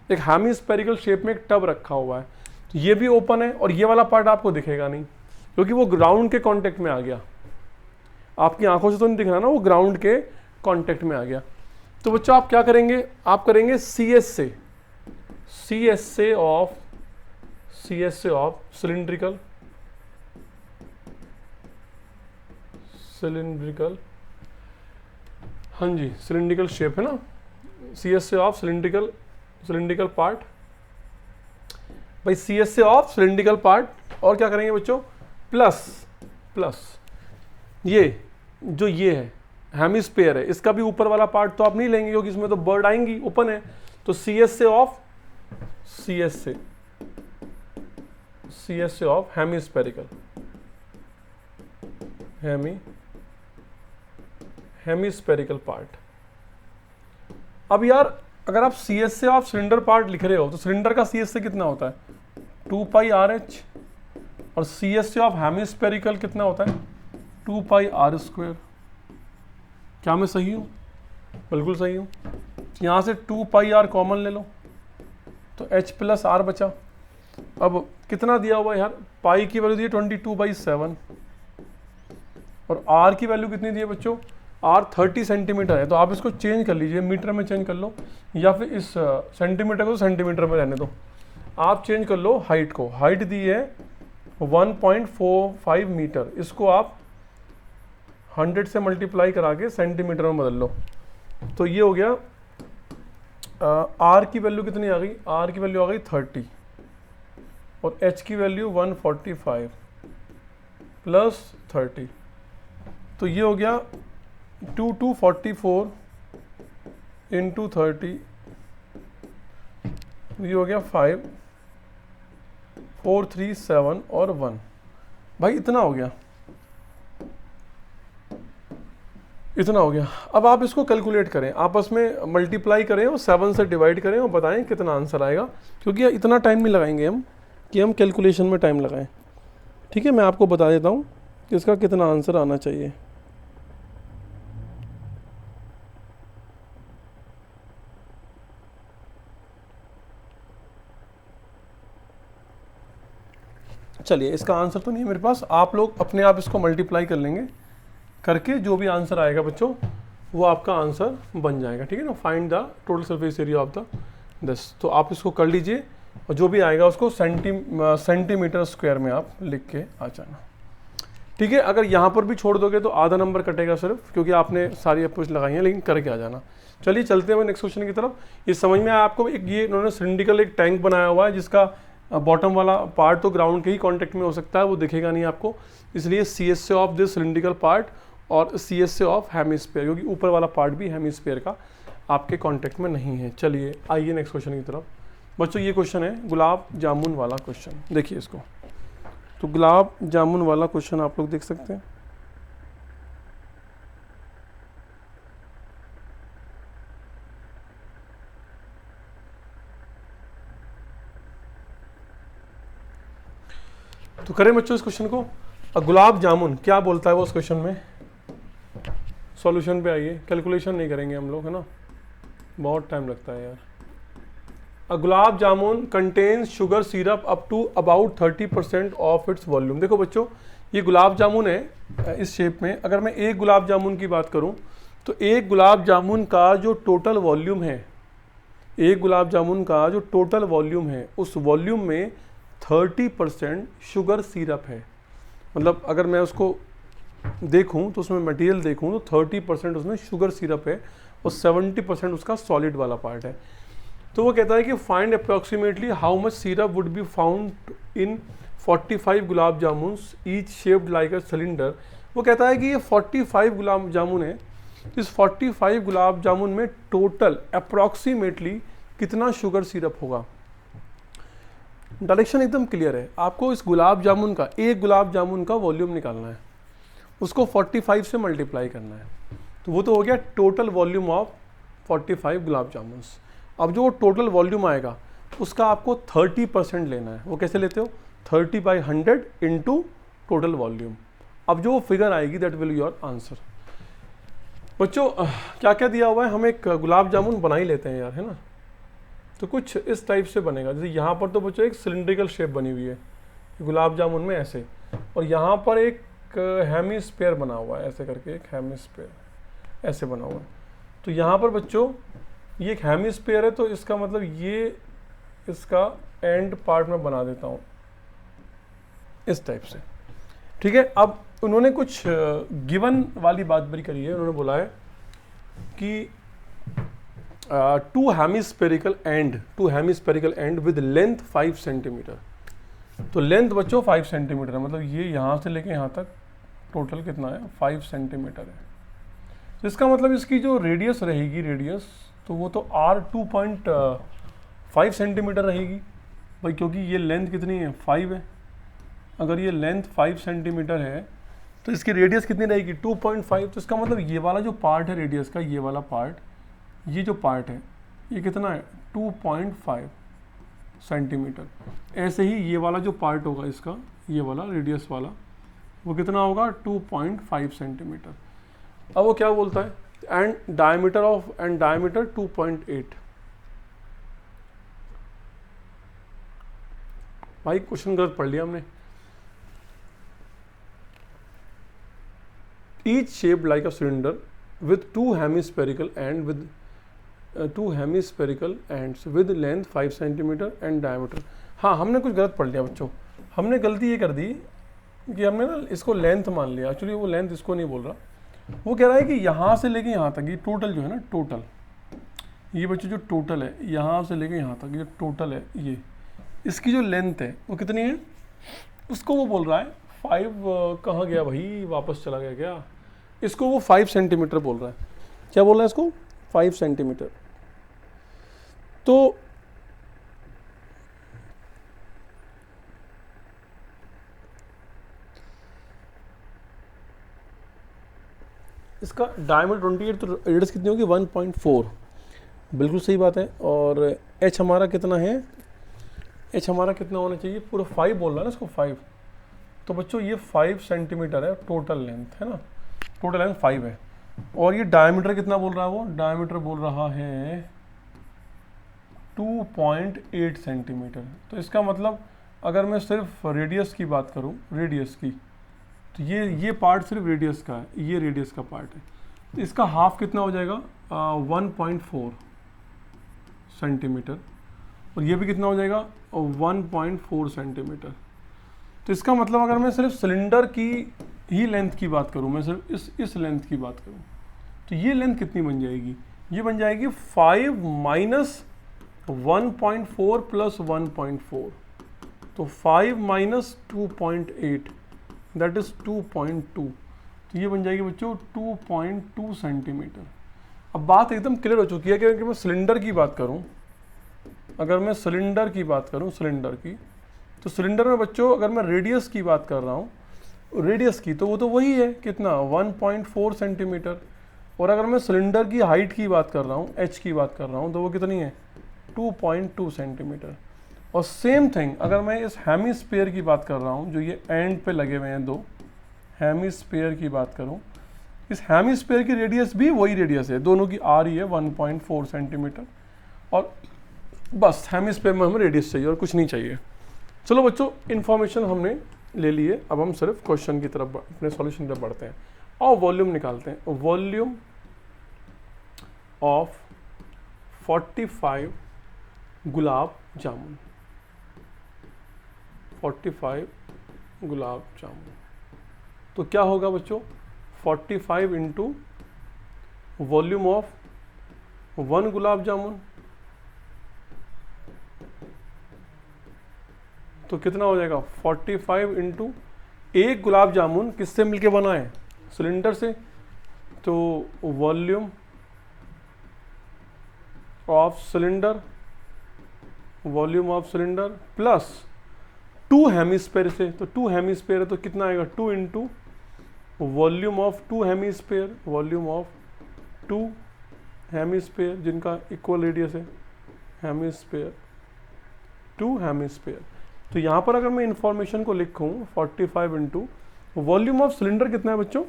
एक हेमिस्फेरिकल शेप में एक टब रखा हुआ है, तो ये भी ओपन है और ये वाला पार्ट आपको दिखेगा नहीं, क्योंकि वो ग्राउंड के कांटेक्ट में आ गया। आपकी आंखों से तो नहीं दिख रहा ना, वो ग्राउंड के कांटेक्ट में आ गया। तो बच्चों आप क्या करेंगे? आप करेंगे CS से ऑफ सिलिंड्रिकल, हाँ जी सिलिंड्रिकल शेप है ना, CS से ऑफ सिलिंड्रिकल पार्ट। भाई CS से ऑफ सिलिंड्रिकल पार्ट, और क्या करेंगे बच्चों? प्लस ये जो ये है हेमिस्फीयर है, इसका भी ऊपर वाला पार्ट तो आप नहीं लेंगे क्योंकि इसमें तो बर्ड आएंगी, ओपन है। तो CS से ऑफ हेमिस्फेरिकल, हेमिस्फेरिकल पार्ट। अब यार अगर आप सी एस से आप सिलेंडर पार्ट लिख रहे हो तो सिलेंडर का सी एस से कितना होता है 2πRh, और सी एस से आप हेमिस्फेरिकल कितना होता है 2πr²। क्या मैं सही हूँ? बिल्कुल सही हूँ। यहाँ से 2πr कॉमन ले लो तो h+r बचा। अब कितना दिया हुआ है यार, पाई की वैल्यू दी है 22/7 और r की वैल्यू कितनी दी है बच्चों, r 30 सेंटीमीटर है। तो आप इसको चेंज कर लीजिए, मीटर में चेंज कर लो, या फिर इस सेंटीमीटर को सेंटीमीटर में रहने दो। आप चेंज कर लो हाइट को, हाइट दी है 1.45 मीटर, इसको आप 100 से मल्टीप्लाई करा के सेंटीमीटर में बदल लो। तो ये हो गया r की वैल्यू कितनी आ गई, r की वैल्यू आ गई 30 और h की वैल्यू 145 प्लस 30, तो ये हो गया 2244 इंटू 30, ये हो गया 5 4 3 7 और 1। भाई इतना हो गया, इतना हो गया। अब आप इसको कैलकुलेट करें, आपस में मल्टीप्लाई करें और 7 से डिवाइड करें और बताएं कितना आंसर आएगा, क्योंकि इतना टाइम नहीं लगाएंगे हम कि हम कैलकुलेशन में टाइम लगाएं। ठीक है, मैं आपको बता देता हूँ कि इसका कितना आंसर आना चाहिए। चलिए, इसका आंसर तो नहीं है मेरे पास, आप लोग अपने आप इसको मल्टीप्लाई कर लेंगे, करके जो भी आंसर आएगा बच्चों वो आपका आंसर बन जाएगा। ठीक है ना, find the total surface area of the this. तो आप इसको कर लीजिए और जो भी आएगा उसको सेंटीमीटर स्क्वायर में आप लिख के आ जाना। ठीक है, अगर यहाँ पर भी छोड़ दोगे तो आधा नंबर कटेगा सिर्फ, क्योंकि आपने सारी अप्रोच लगाई है, लेकिन करके आ जाना। चलिए चलते हैं नेक्स्ट क्वेश्चन की तरफ। ये समझ में आया आपको, एक ये इन्होंने सिलिंड्रिकल एक टैंक बनाया हुआ है जिसका बॉटम वाला पार्ट तो ग्राउंड के ही कांटेक्ट में हो सकता है, वो दिखेगा नहीं आपको, इसलिए सी एस से ऑफ दिस सिलिंड्रिकल पार्ट और सी एस से ऑफ हेमिस्फीयर, क्योंकि ऊपर वाला पार्ट भी हेमिस्फीयर का आपके कांटेक्ट में नहीं है। चलिए आइए नेक्स्ट क्वेश्चन की तरफ। बच्चों ये क्वेश्चन है गुलाब जामुन वाला क्वेश्चन, देखिए इसको। तो गुलाब जामुन वाला क्वेश्चन आप लोग देख सकते हैं। तो करें बच्चों इस क्वेश्चन को। गुलाब जामुन क्या बोलता है वो उस क्वेश्चन में, सॉल्यूशन पे आइए। कैलकुलेशन नहीं करेंगे हम लोग, है ना, बहुत टाइम लगता है यार। A gulab jamun contains sugar syrup up to about 30% of its volume. देखो बच्चों, ये गुलाब जामुन है इस शेप में। अगर मैं एक गुलाब जामुन की बात करूं तो एक गुलाब जामुन का जो टोटल वॉल्यूम है, एक गुलाब जामुन का जो टोटल वॉल्यूम है, उस वॉल्यूम में 30% शुगर सिरप है। मतलब अगर मैं उसको देखूं तो उसमें मटेरियल देखूं तो 30% उसमें शुगर सिरप है और 70% उसका सॉलिड वाला पार्ट है। तो वो कहता है कि find approximately how much syrup would be found in 45 gulab jamuns each shaped like a cylinder. वो कहता है कि ये 45 गुलाब जामुन है, इस 45 गुलाब जामुन में टोटल अप्रॉक्सीमेटली कितना शुगर सिरप होगा। डायरेक्शन एकदम क्लियर है, आपको इस गुलाब जामुन का, एक गुलाब जामुन का वॉल्यूम निकालना है, उसको 45 से मल्टीप्लाई करना है। तो वो तो हो गया total volume of 45 gulab jamuns. अब जो टोटल वॉल्यूम आएगा उसका आपको 30% लेना है। वो कैसे लेते हो, 30/100 इंटू टोटल वॉल्यूम। अब जो फिगर आएगी दैट विल योर आंसर। बच्चों क्या क्या दिया हुआ है, हम एक गुलाब जामुन बना ही लेते हैं यार, है ना। तो कुछ इस टाइप से बनेगा, जैसे यहाँ पर तो बच्चों एक सिलिंड्रिकल शेप बनी हुई है गुलाब जामुन में ऐसे, और यहाँ पर एक हेमिस्फीयर बना हुआ है ऐसे करके, एक हेमिस्फीयर ऐसे बना हुआ है। तो यहाँ पर बच्चों ये एक हेमिस्फीयर है, तो इसका मतलब ये इसका एंड पार्ट में बना देता हूँ इस टाइप से। ठीक है, अब उन्होंने कुछ गिवन वाली बात भी करी है। उन्होंने बोला है कि to hemispherical and with length 5 centimetre. तो लेंथ बच्चों 5 सेंटीमीटर है, मतलब ये यहाँ से लेके यहाँ तक टोटल कितना है, 5 सेंटीमीटर है। तो इसका मतलब इसकी जो रेडियस रहेगी, रेडियस तो वो तो R 2.5 सेंटीमीटर रहेगी भाई, क्योंकि ये लेंथ कितनी है, 5 है। अगर ये लेंथ 5 सेंटीमीटर है तो इसकी रेडियस कितनी रहेगी, 2.5। तो इसका मतलब ये वाला जो पार्ट है रेडियस का, ये वाला पार्ट ये जो पार्ट है ये कितना है 2.5 सेंटीमीटर। ऐसे ही ये वाला जो पार्ट होगा इसका, ये वाला रेडियस वाला, वो कितना होगा 2.5 सेंटीमीटर। अब वो क्या बोलता है, एंड डायमीटर 2.8। भाई क्वेश्चन गलत पढ़ लिया हमने। Each shaped like a cylinder with two hemispherical ends with length 5 cm and diameter। हाँ, हमने कुछ गलत पढ़ लिया बच्चों। हमने गलती ये कर दी कि हमने ना इसको लेंथ मान लिया। एक्चुअली वो लेंथ इसको नहीं बोल रहा, वो कह रहा है कि यहाँ से लेके यहाँ तक, ये टोटल जो है ना, टोटल ये बच्चों जो टोटल है यहाँ से लेके यहाँ तक, ये टोटल है, ये इसकी जो लेंथ है वो कितनी है, उसको वो बोल रहा है 5। कहाँ गया भाई, वापस चला गया क्या? इसको वो 5 सेंटीमीटर बोल रहा है। क्या बोल रहा है इसको? 5 सेंटीमीटर। तो इसका डायमीटर 28, तो रेडियस कितनी होगी 1.4। बिल्कुल सही बात है। और एच हमारा कितना है, एच हमारा कितना होना चाहिए, पूरा 5 बोल रहा है ना इसको, 5। तो बच्चों ये 5 सेंटीमीटर है टोटल लेंथ, है ना, टोटल लेंथ 5 है। और ये डायमीटर कितना बोल रहा है, वो डायमीटर बोल रहा है 2.8 सेंटीमीटर। तो इसका मतलब अगर मैं सिर्फ रेडियस की बात करूं, रेडियस की, तो ये पार्ट सिर्फ रेडियस का है, ये रेडियस का पार्ट है, तो इसका हाफ कितना हो जाएगा 1.4 सेंटीमीटर। और ये भी कितना हो जाएगा 1.4 सेंटीमीटर। तो इसका मतलब अगर मैं सिर्फ सिलेंडर की ही लेंथ की बात करूं, मैं सिर्फ इस लेंथ की बात करूं, तो ये लेंथ कितनी बन जाएगी, ये बन जाएगी 5 माइनस 1.4 प्लस 1.4। तो 5 माइनस 2.8 दैट इज 2.2। तो ये बन जाएगी बच्चों 2.2 सेंटीमीटर। अब बात एकदम क्लियर हो चुकी है कि अगर मैं सिलेंडर की बात करूं, अगर मैं सिलेंडर की बात करूं, सिलेंडर की, तो सिलेंडर में बच्चों अगर मैं रेडियस की बात कर रहा हूं, रेडियस की, तो वो तो वही है कितना 1.4 सेंटीमीटर। और अगर मैं सिलेंडर की हाइट की बात कर रहा हूँ, एच की बात कर रहा हूँ, तो वो कितनी है 2.2 सेंटीमीटर। और सेम थिंग अगर मैं इस हेमिस्फीयर की बात कर रहा हूँ, जो ये एंड पे लगे हुए हैं 2 हेमिस्फीयर की बात करूँ, इस हेमिस्फीयर की रेडियस भी वही रेडियस है, दोनों की आ रही है 1.4 सेंटीमीटर। और बस हेमिस्फीयर में हमें रेडियस चाहिए और कुछ नहीं चाहिए। चलो बच्चों, इन्फॉर्मेशन हमने ले लिए, अब हम सिर्फ क्वेश्चन की तरफ अपने सॉल्यूशन की तरफ बढ़ते हैं और वॉल्यूम निकालते हैं। वॉल्यूम ऑफ 45 गुलाब जामुन, 45 गुलाब जामुन, तो क्या होगा बच्चों 45 into volume of 1 gulab jamun, तो कितना हो जाएगा 45 इंटू 1 गुलाब जामुन किससे मिलके बना है, सिलेंडर से, तो volume of cylinder, volume of cylinder plus 2 hemisphere से, तो 2 हेमिस्फीयर है तो कितना आएगा 2 into volume of 2 hemisphere, volume of 2 hemisphere जिनका इक्वल रेडियस है, हेमिस्फीयर 2 हेमिस्फीयर। तो यहाँ पर अगर मैं इंफॉर्मेशन को लिखूँ 45 इंटू वॉल्यूम ऑफ सिलेंडर कितना है बच्चों,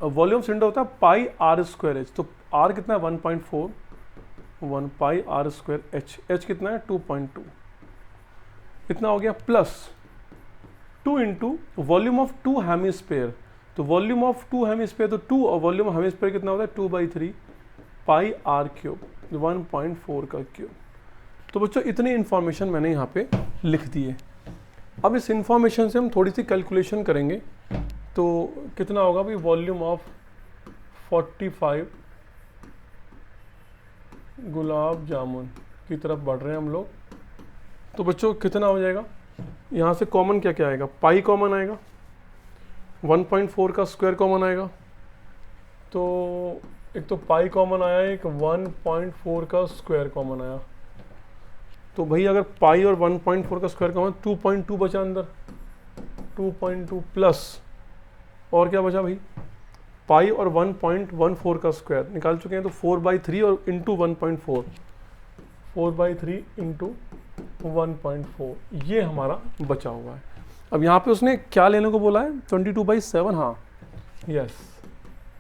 वॉल्यूम सिलेंडर होता है पाई आर स्क्वायर एच, तो आर कितना है 1.4, 1 पाई आर स्क्वायर एच, एच कितना है 2.2, इतना हो गया, plus 2 into volume of 2 hemisphere, तो वॉल्यूम ऑफ 2 हेमिस्फीयर, तो 2 और वॉल्यूम ऑफ हेमिस्फीयर कितना होता है 2/3 पाई आर क्यूब, 1.4 का क्यूब। तो बच्चों इतनी इन्फॉर्मेशन मैंने यहाँ पे लिख दी है। अब इस इन्फॉर्मेशन से हम थोड़ी सी कैलकुलेशन करेंगे, तो कितना होगा भाई, वॉल्यूम ऑफ 45 गुलाब जामुन की तरफ बढ़ रहे हैं हम लोग। तो बच्चों कितना हो जाएगा, यहाँ से कॉमन क्या क्या आएगा, पाई कॉमन आएगा, 1.4 का स्क्वायर कॉमन आएगा, तो एक तो पाई कॉमन आया, एक 1.4 का स्क्वायर कॉमन आया। तो भाई अगर पाई और 1.4 का स्क्वायर कॉमन, 2.2 बचा अंदर, 2.2 प्लस और क्या बचा भाई पाई और 1.14 का स्क्वायर निकाल चुके हैं, तो 4/3 और इंटू 1.4, 4/3 इंटू 1.4, ये हमारा बचा हुआ है। अब यहाँ पे उसने क्या लेने को बोला है, 22/7, हाँ यस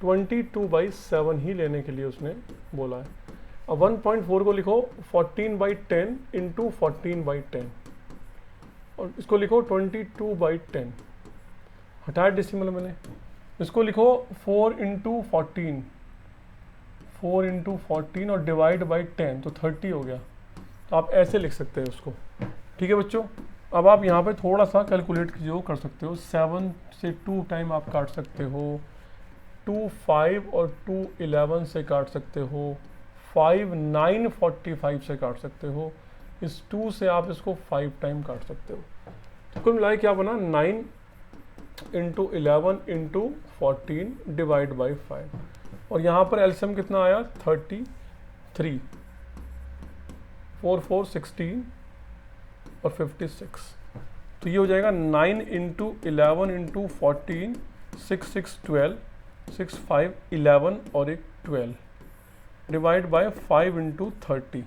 22/7 ही लेने के लिए उसने बोला है। अब 1.4 को लिखो 14/10 इंटू 14/10, और इसको लिखो 22/10, हटाया डेसिमल मैंने, इसको लिखो 4 इंटू 14, 4 इंटू 14 और डिवाइड बाई 10, तो 30 हो गया। तो आप ऐसे लिख सकते हैं उसको। ठीक है बच्चों, अब आप यहाँ पे थोड़ा सा कैलकुलेट जो कर सकते हो, 7 से 2 टाइम आप काट सकते हो, 2 5 और 2 11 से काट सकते हो, 5 9 45 से काट सकते हो, इस 2 से आप इसको 5 टाइम काट सकते हो। तो कुल मिलाए क्या बना, 9 इंटू 11 इंटू 14 डिवाइड बाई 5, और यहाँ पर एलसीएम कितना आया, 33, 4 4 16 और 56, तो ये हो जाएगा 9 इंटू 11 इंटू 14, 6 6 12, 6 5 11 और एक 12 डिवाइड बाय 5 इंटू 30।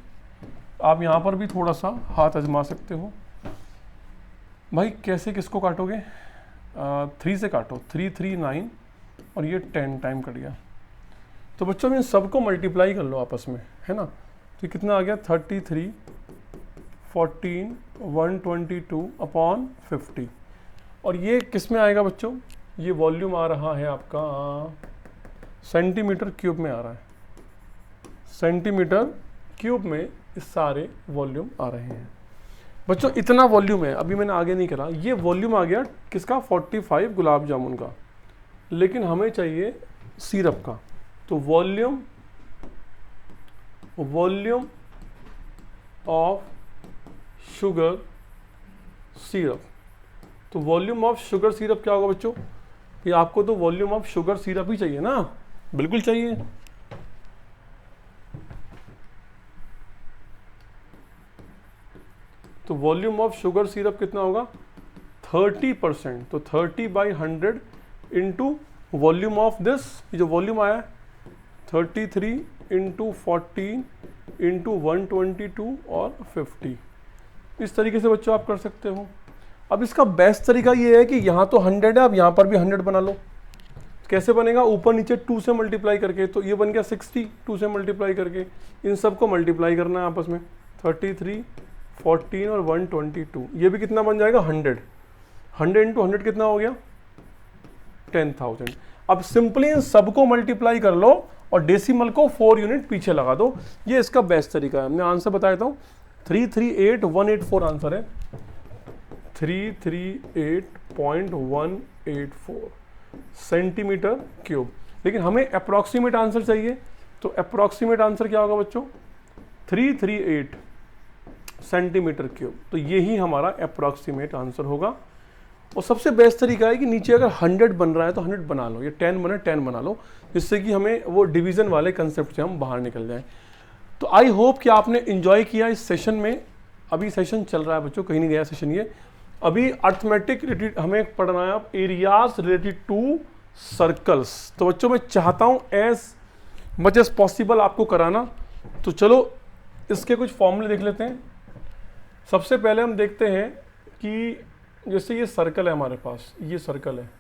आप यहाँ पर भी थोड़ा सा हाथ आजमा सकते हो। भाई कैसे किसको काटोगे, 3 से काटो, 3 3 9 और ये 10 टाइम कट गया। तो बच्चों इन सबको मल्टीप्लाई कर लो आपस में, है ना, तो कितना आ गया, 33 14 122 अपॉन 50, और ये किस में आएगा बच्चों, ये वॉल्यूम आ रहा है आपका सेंटीमीटर क्यूब में आ रहा है, सेंटीमीटर क्यूब में इस सारे वॉल्यूम आ रहे हैं। बच्चों इतना वॉल्यूम है, अभी मैंने आगे नहीं करा, ये वॉल्यूम आ गया किसका, 45 गुलाब जामुन का, लेकिन हमें चाहिए सिरप का। तो वॉल्यूम ऑफ शुगर सिरप, तो वॉल्यूम ऑफ शुगर सिरप क्या होगा बच्चों, ये आपको तो वॉल्यूम ऑफ शुगर सिरप ही चाहिए ना, बिल्कुल चाहिए। तो वॉल्यूम ऑफ शुगर सिरप कितना होगा, 30%, तो 30/100 इंटू वॉल्यूम ऑफ दिस, जो वॉल्यूम आया 33 इंटू 14 इंटू 122 और 50। इस तरीके से बच्चों आप कर सकते हो। अब इसका बेस्ट तरीका ये है कि यहाँ तो 100 है, अब यहाँ पर भी 100 बना लो। कैसे बनेगा, ऊपर नीचे 2 से मल्टीप्लाई करके, तो ये बन गया 60, 2 से मल्टीप्लाई करके, इन सबको मल्टीप्लाई करना है आपस में, 33 14 और 122, ये भी कितना बन जाएगा, 100 इंटू 100 कितना हो गया, 10,000। अब सिंपली इन सबको मल्टीप्लाई कर लो और डेसिमल को 4 यूनिट पीछे लगा दो, ये इसका बेस्ट तरीका है। मैं आंसर बता देता हूँ, 338184 आंसर है, 338.184 सेंटीमीटर क्यूब। लेकिन हमें अप्रॉक्सीमेट आंसर चाहिए, तो अप्रॉक्सीमेट आंसर क्या होगा बच्चों, 338 सेंटीमीटर क्यूब। तो यही हमारा अप्रॉक्सीमेट आंसर होगा। और सबसे बेस्ट तरीका है कि नीचे अगर 100 बन रहा है तो 100 बना लो, या 10 बने 10 बना लो, जिससे कि हमें वो डिवीजन वाले कंसेप्ट से हम बाहर निकल जाएं। तो आई होप कि आपने एंजॉय किया इस सेशन में। अभी सेशन चल रहा है बच्चों, कहीं नहीं गया सेशन ये। अभी अर्थमेटिक रिलेटेड हमें पढ़ना है अब एरियाज रिलेटेड टू सर्कल्स। तो बच्चों मैं चाहता हूँ एज मच एज पॉसिबल आपको कराना। तो चलो इसके कुछ फॉर्मूले देख लेते हैं। सबसे पहले हम देखते हैं कि जैसे ये सर्कल है हमारे पास, ये सर्कल है।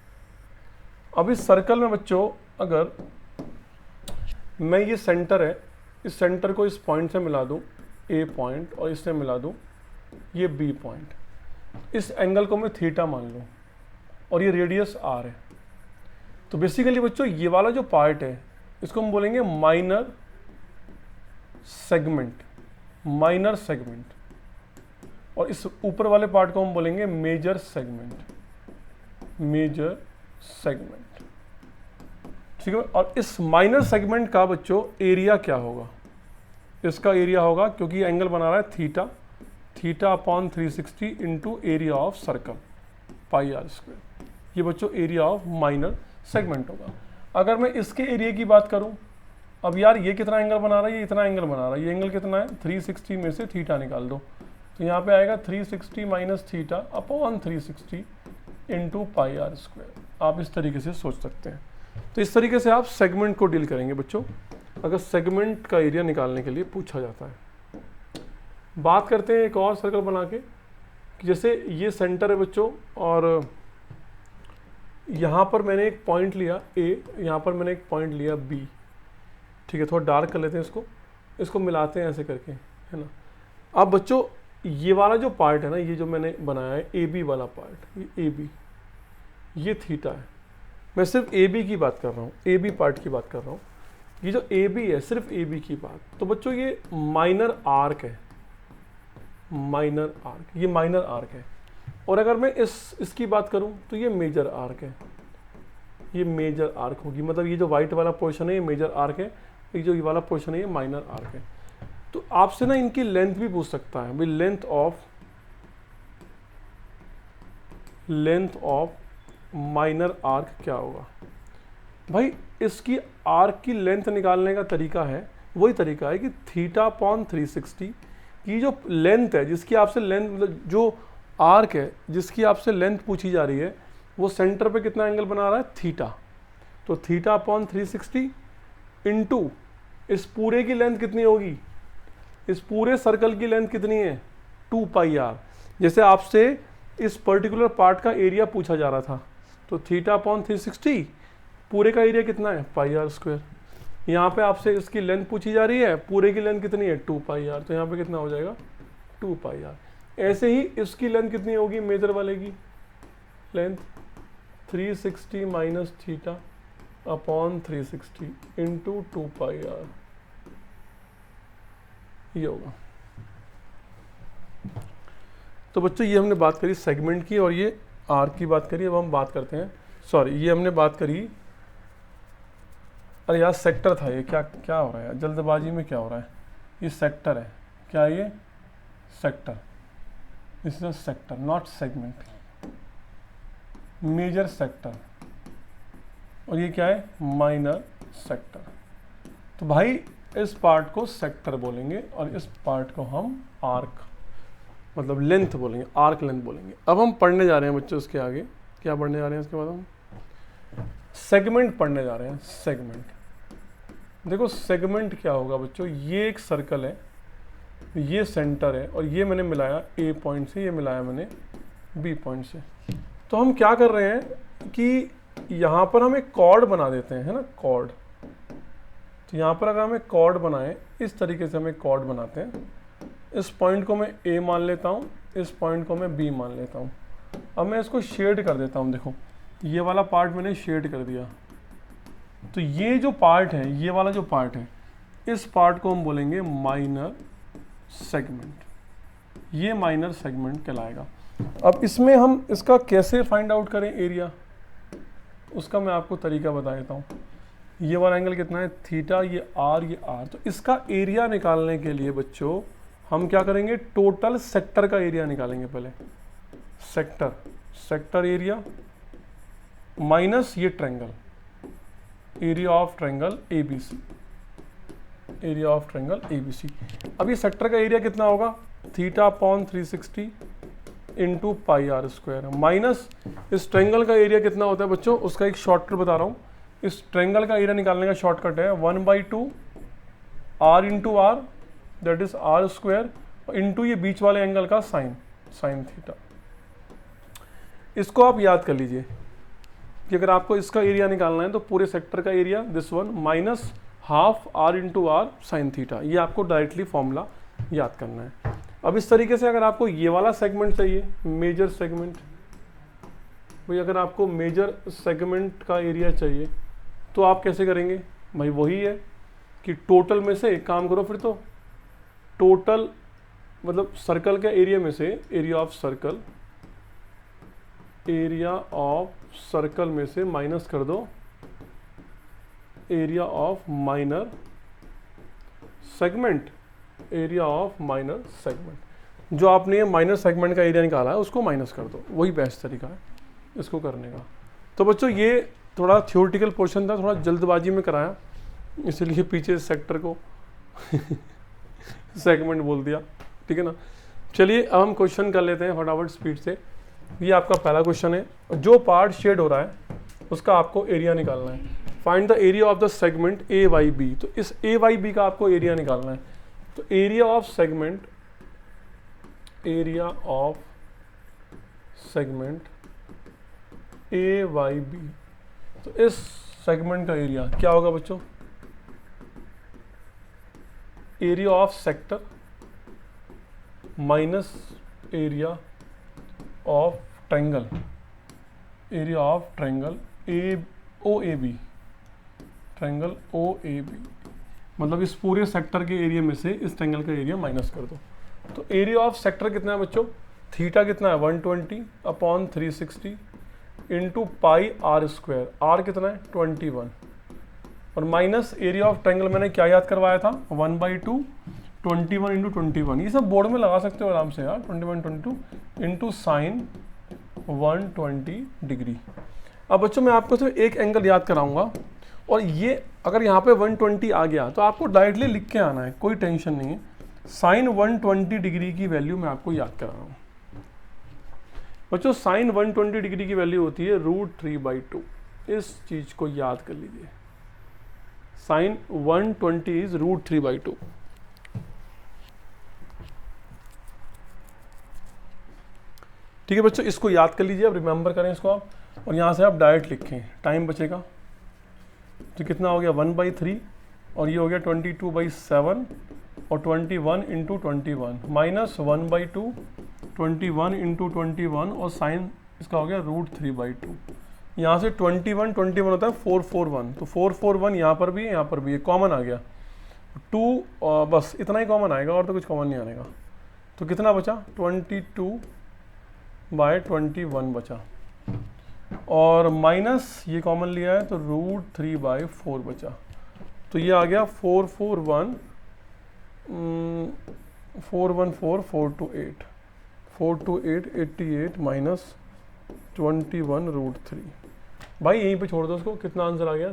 अब इस सर्कल में बच्चों अगर मैं, ये सेंटर है, इस सेंटर को इस पॉइंट से मिला दूं, ए पॉइंट, और इससे मिला दूं ये बी पॉइंट, इस एंगल को मैं थीटा मान लूं, और ये रेडियस आर है। तो बेसिकली बच्चों ये वाला जो पार्ट है इसको हम बोलेंगे माइनर सेगमेंट, माइनर सेगमेंट, और इस ऊपर वाले पार्ट को हम बोलेंगे मेजर सेगमेंट, मेजर सेगमेंट, ठीक है। और इस माइनर सेगमेंट का बच्चों एरिया क्या होगा, इसका एरिया होगा, क्योंकि एंगल बना रहा है theta, theta upon 360 into area of circle pi r square. ये बच्चों एरिया ऑफ माइनर सेगमेंट होगा। अगर मैं इसके एरिया की बात करूं, अब यार ये कितना एंगल बना रहा है, ये इतना एंगल बना रहा है, ये एंगल कितना है, 360 में से थीटा निकाल दो, तो यहाँ पे आएगा 360 minus theta upon 360 into pi r square. आप इस तरीके से सोच सकते हैं। तो इस तरीके से आप सेगमेंट को डील करेंगे बच्चों, अगर सेगमेंट का एरिया निकालने के लिए पूछा जाता है। बात करते हैं एक और सर्कल बना के, कि जैसे ये सेंटर है बच्चों, और यहाँ पर मैंने एक पॉइंट लिया A, यहाँ पर मैंने एक पॉइंट लिया B, ठीक है। थोड़ा डार्क कर लेते हैं इसको मिलाते हैं ऐसे करके, है ना। अब बच्चों ये वाला जो पार्ट है ना, ये जो मैंने बनाया है AB वाला पार्ट, ये AB, ये थीटा है। मैं सिर्फ AB की बात कर रहा हूँ, AB पार्ट की बात कर रहा हूँ। ये जो AB है, सिर्फ AB की बात, तो बच्चों ये माइनर आर्क है, माइनर आर्क, ये माइनर आर्क है। और अगर मैं इसकी बात करूं तो ये मेजर आर्क है, ये मेजर आर्क होगी। मतलब ये जो वाइट वाला पोर्शन है ये मेजर आर्क है, ये जो ये वाला पोर्शन है ये माइनर आर्क है। तो आपसे ना इनकी लेंथ भी पूछ सकता है, भाई लेंथ ऑफ माइनर आर्क क्या होगा। भाई इसकी आर्क की लेंथ निकालने का तरीका है, वही तरीका है कि थीटा अपॉन 360 की जो लेंथ है, जिसकी आपसे लेंथ, मतलब जो आर्क है जिसकी आपसे लेंथ पूछी जा रही है, वो सेंटर पे कितना एंगल बना रहा है, थीटा। तो थीटा अपॉन 360 इंटू इस पूरे की लेंथ कितनी होगी, इस पूरे सर्कल की लेंथ कितनी है, 2 पाई आर। जैसे आपसे इस पर्टिकुलर पार्ट का एरिया पूछा जा रहा था, तो थीटा अपॉन 360 पूरे का एरिया कितना है, पाई आर स्क्वायर। यहाँ पे आपसे इसकी लेंथ पूछी जा रही है, पूरे की लेंथ कितनी है, 2 पाई आर, तो यहाँ पे कितना हो जाएगा, 2 पाई आर। ऐसे ही इसकी लेंथ कितनी होगी, मेजर वाले की length 360 minus theta upon 360 into 2 pi r, ये होगा। तो बच्चों ये हमने बात करी सेगमेंट की और ये आर्क की बात करी। अब हम बात करते हैं, सॉरी ये हमने बात करी, अरे यार सेक्टर था ये, क्या हो रहा है यार, जल्दबाजी में क्या हो रहा है, ये सेक्टर है, क्या ये sector, this is a sector not segment, major sector, और ये क्या है, माइनर सेक्टर। तो भाई इस पार्ट को सेक्टर बोलेंगे और इस पार्ट को हम आर्क, मतलब लेंथ बोलेंगे, आर्क लेंथ बोलेंगे। अब हम पढ़ने जा रहे हैं बच्चों इसके आगे, क्या पढ़ने जा रहे हैं इसके बाद, हम सेगमेंट पढ़ने जा रहे हैं। सेगमेंट, देखो सेगमेंट क्या होगा बच्चों, ये एक सर्कल है, ये सेंटर है, और ये मैंने मिलाया A पॉइंट से, ये मिलाया मैंने B पॉइंट से। तो हम क्या कर रहे हैं कि यहाँ पर हम एक कॉर्ड बना देते हैं, है ना, कॉर्ड। तो यहाँ पर अगर हम एक कॉर्ड बनाएं, इस तरीके से हम एक कॉर्ड बनाते हैं। इस पॉइंट को मैं A मान लेता हूँ, इस पॉइंट को मैं B मान लेता हूँ। अब मैं इसको शेड कर देता हूँ, देखो ये वाला पार्ट मैंने शेड कर दिया। तो ये जो पार्ट है, ये वाला जो पार्ट है, इस पार्ट को हम बोलेंगे माइनर सेगमेंट, ये माइनर सेगमेंट कहलाएगा। अब इसमें हम इसका कैसे फाइंड आउट करें एरिया, उसका मैं आपको तरीका बता देता हूँ। ये वाला एंगल कितना है, थीटा, ये आर। तो इसका एरिया निकालने के लिए बच्चों हम क्या करेंगे, टोटल सेक्टर का एरिया निकालेंगे पहले, सेक्टर एरिया माइनस ये triangle, area of triangle ABC, area of triangle ABC। अब ये सेक्टर का एरिया कितना होगा, theta upon 360 into pi r square, minus इस ट्रायंगल का एरिया कितना होता है बच्चों, उसका एक शॉर्टकट बता रहा हूँ। इस ट्रायंगल का एरिया निकालने का शॉर्टकट है 1/2 R into r, that is r square, into ये बीच वाले एंगल का साइन थीटा। इसको आप याद कर लीजिए कि अगर आपको इसका एरिया निकालना है तो पूरे सेक्टर का area this one minus half R into r sine theta, ये आपको डायरेक्टली फॉर्मूला याद करना है। अब इस तरीके से अगर आपको ये वाला सेगमेंट चाहिए, मेजर सेगमेंट, भाई अगर आपको मेजर सेगमेंट का एरिया चाहिए तो आप कैसे करेंगे, भाई वही है कि टोटल में से एक काम करो, फिर तो टोटल मतलब सर्कल के एरिया में से एरिया ऑफ सर्कल में से माइनस कर दो area of minor segment, area of minor segment. जो आपने माइनर सेगमेंट का एरिया निकाला है उसको माइनस कर दो, वही बेस्ट तरीका है इसको करने का। तो बच्चों ये थोड़ा थ्योरेटिकल पोर्शन था, थोड़ा जल्दबाजी में कराया, इसलिए पीछे सेक्टर को सेगमेंट बोल दिया, ठीक है ना। चलिए अब हम क्वेश्चन कर लेते हैं फटाफट स्पीड से। ये आपका पहला क्वेश्चन है, जो पार्ट शेड हो रहा है उसका आपको एरिया निकालना है। Find the area of the segment a y b. तो इस ए वाई बी का आपको एरिया निकालना है। तो area of segment a y b, तो इस सेगमेंट का एरिया क्या होगा बच्चों? Area of sector minus area of triangle, area of triangle OAB, triangle OAB, मतलब इस पूरे सेक्टर के एरिया में से इस ट्रायंगल का एरिया माइनस कर दो। तो एरिया ऑफ सेक्टर कितना है बच्चों? थीटा कितना है? 120/360 इंटू पाई आर स्क्वायर, आर कितना है? 21, और माइनस एरिया ऑफ ट्रायंगल मैंने क्या याद करवाया था? 1/2 21 इंटू 21, ये सब बोर्ड में लगा सकते हो आराम से यार। 21 22 इंटू साइन 120 डिग्री। अब बच्चों मैं आपको सिर्फ एक एंगल याद कराऊंगा, और ये अगर यहाँ पे 120 आ गया तो आपको डायरेक्टली लिख के आना है, कोई टेंशन नहीं है। साइन 120 डिग्री की वैल्यू मैं आपको याद करा रहा हूँ बच्चों। साइन 120 डिग्री की वैल्यू होती है √3/2। इस चीज को याद कर लीजिए, साइन 120 इज √3/2। ठीक है बच्चों, इसको याद कर लीजिए, अब रिमेंबर करें इसको आप, और यहाँ से आप डायरेक्ट लिखें, टाइम बचेगा। तो कितना हो गया? 1/3, और ये हो गया 22/7, और 21 इंटू 21 माइनस 1/2 21 इंटू 21, और साइन इसका हो गया √3/2। यहाँ से 21 होता है 441, तो 441 यहाँ पर भी है, यहाँ पर भी है, कॉमन आ गया 2, बस इतना ही कॉमन आएगा, और तो कुछ कॉमन नहीं आएगा। तो कितना बचा? 22/21 बचा, और माइनस ये कॉमन लिया है तो √3/4 बचा। तो ये आ गया 441 414 428 428 88 माइनस 21 √3। भाई यहीं पे छोड़ दो उसको, कितना आंसर आ गया?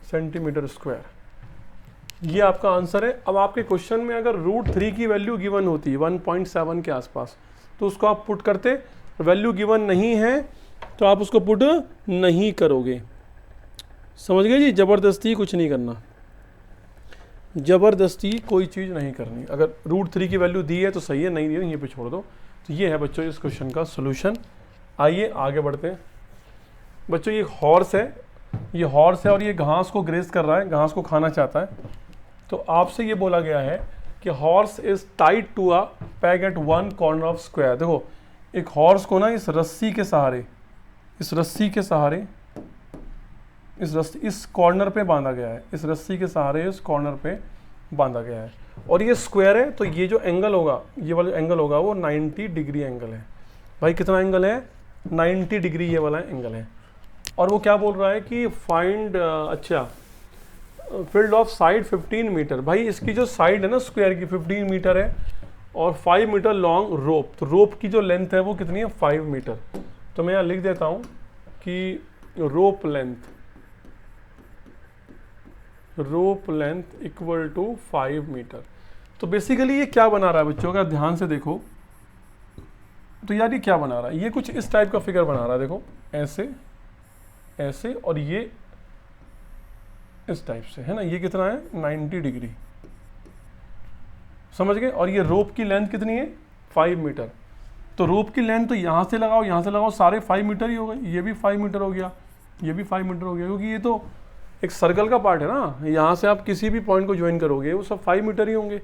Centimetre square. ये आपका आंसर है। अब आपके क्वेश्चन में अगर √3 की वैल्यू गिवन होती है 1.7 के आसपास, तो उसको आप पुट करते, वैल्यू गिवन नहीं है तो आप उसको पुट नहीं करोगे। समझ गए जी? जबरदस्ती कुछ नहीं करना, जबरदस्ती कोई चीज़ नहीं करनी। अगर √3 की वैल्यू दी है तो सही है, नहीं दी है यहीं पे छोड़ दो। तो ये है बच्चों इस क्वेश्चन का सोल्यूशन। आइए आगे बढ़ते हैं बच्चों। ये हॉर्स है, ये हॉर्स है और ये घास को ग्रेस कर रहा है, घास को खाना चाहता है। तो आपसे ये बोला गया है कि horse is tied to a peg at one corner of square. देखो एक हॉर्स को ना इस रस्सी के सहारे, इस कॉर्नर पे बांधा गया है, इस रस्सी के सहारे इस कॉर्नर पे बांधा गया है, और ये स्क्वायर है। तो ये जो एंगल होगा, ये वाला एंगल होगा वो 90 डिग्री एंगल है। भाई कितना एंगल है? 90 डिग्री ये वाला एंगल है। और वो क्या बोल रहा है कि find field of side 15 metre. भाई इसकी जो साइड है ना स्क्वायर की 15 मीटर है, और 5 मीटर लॉन्ग रोप। तो रोप की जो लेंथ है वो कितनी है? 5 मीटर। तो मैं यहाँ लिख देता हूँ कि रोप लेंथ इक्वल टू 5 मीटर। तो बेसिकली ये क्या बना रहा है बच्चों? अगर ध्यान से देखो तो यार ये क्या बना रहा है? ये कुछ इस टाइप का फिगर बना रहा है। देखो ऐसे ऐसे, और ये इस टाइप से, है ना। ये कितना है? 90 डिग्री, समझ गए। और ये रोप की लेंथ कितनी है? 5 मीटर। तो रोप की लेंथ तो यहाँ से लगाओ, यहाँ से लगाओ, सारे 5 मीटर ही हो गए। ये भी 5 मीटर हो गया, ये भी 5 मीटर हो गया, क्योंकि ये तो एक सर्कल का पार्ट है ना। यहाँ से आप किसी भी पॉइंट को ज्वाइन करोगे वो सब 5 मीटर ही होंगे।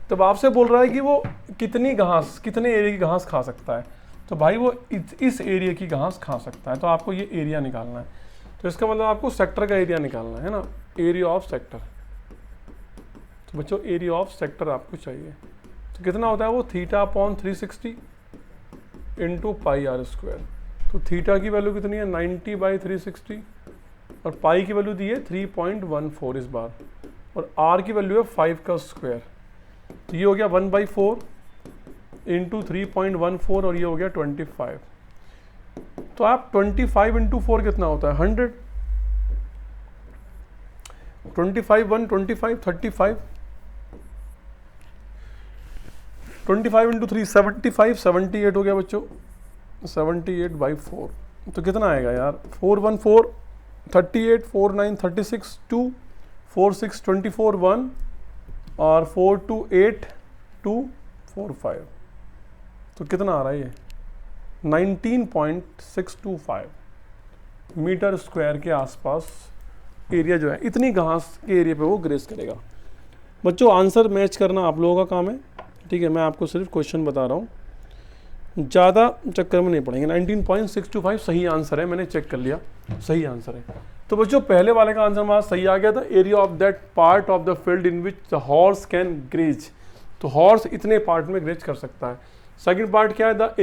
तब आपसे बोल रहा है कि वो कितने एरिया की घास खा सकता है। तो भाई वो इस एरिया की घास खा सकता है। तो आपको ये एरिया निकालना है। तो इसका मतलब आपको सेक्टर का एरिया निकालना है ना, एरिया ऑफ सेक्टर। तो बच्चों एरिया ऑफ सेक्टर आपको चाहिए। तो कितना होता है वो? θ/360 इंटू पाई आर स्क्वायर। तो थीटा की वैल्यू कितनी है? 90/360, और पाई की वैल्यू दी है 3.14 इस बार, और आर की वैल्यू है 5 का स्क्वायर। तो ये हो गया 1/4 इंटू 3.14, और ये हो गया 25। तो आप 25 इंटू 4 कितना होता है? 100। 25 1 25 35, 25 इंटू 3 75, 78 हो गया बच्चों, 78/4। तो कितना आएगा यार? 414 38, 4, 9, 36, 2, 4, 6, 24, 1 और 4, 2, 8, 2, 4, 5। तो कितना आ रहा है ये 19.625 मीटर स्क्वायर के आसपास एरिया जो है, इतनी घास के एरिया पे वो ग्रेस करेगा। बच्चों आंसर मैच करना आप लोगों का काम है, ठीक है, मैं आपको सिर्फ क्वेश्चन बता रहा हूँ, ज़्यादा चक्कर में नहीं पड़ेंगे। 19.625 सही आंसर है, मैंने चेक कर लिया, सही आंसर है। तो बच्चों पहले वाले का आंसर हमारा सही आ गया था, area of that part of the field in which the horse can graze. तो हॉर्स इतने पार्ट में ग्रेज कर सकता है। सेकंड पार्ट क्या है, the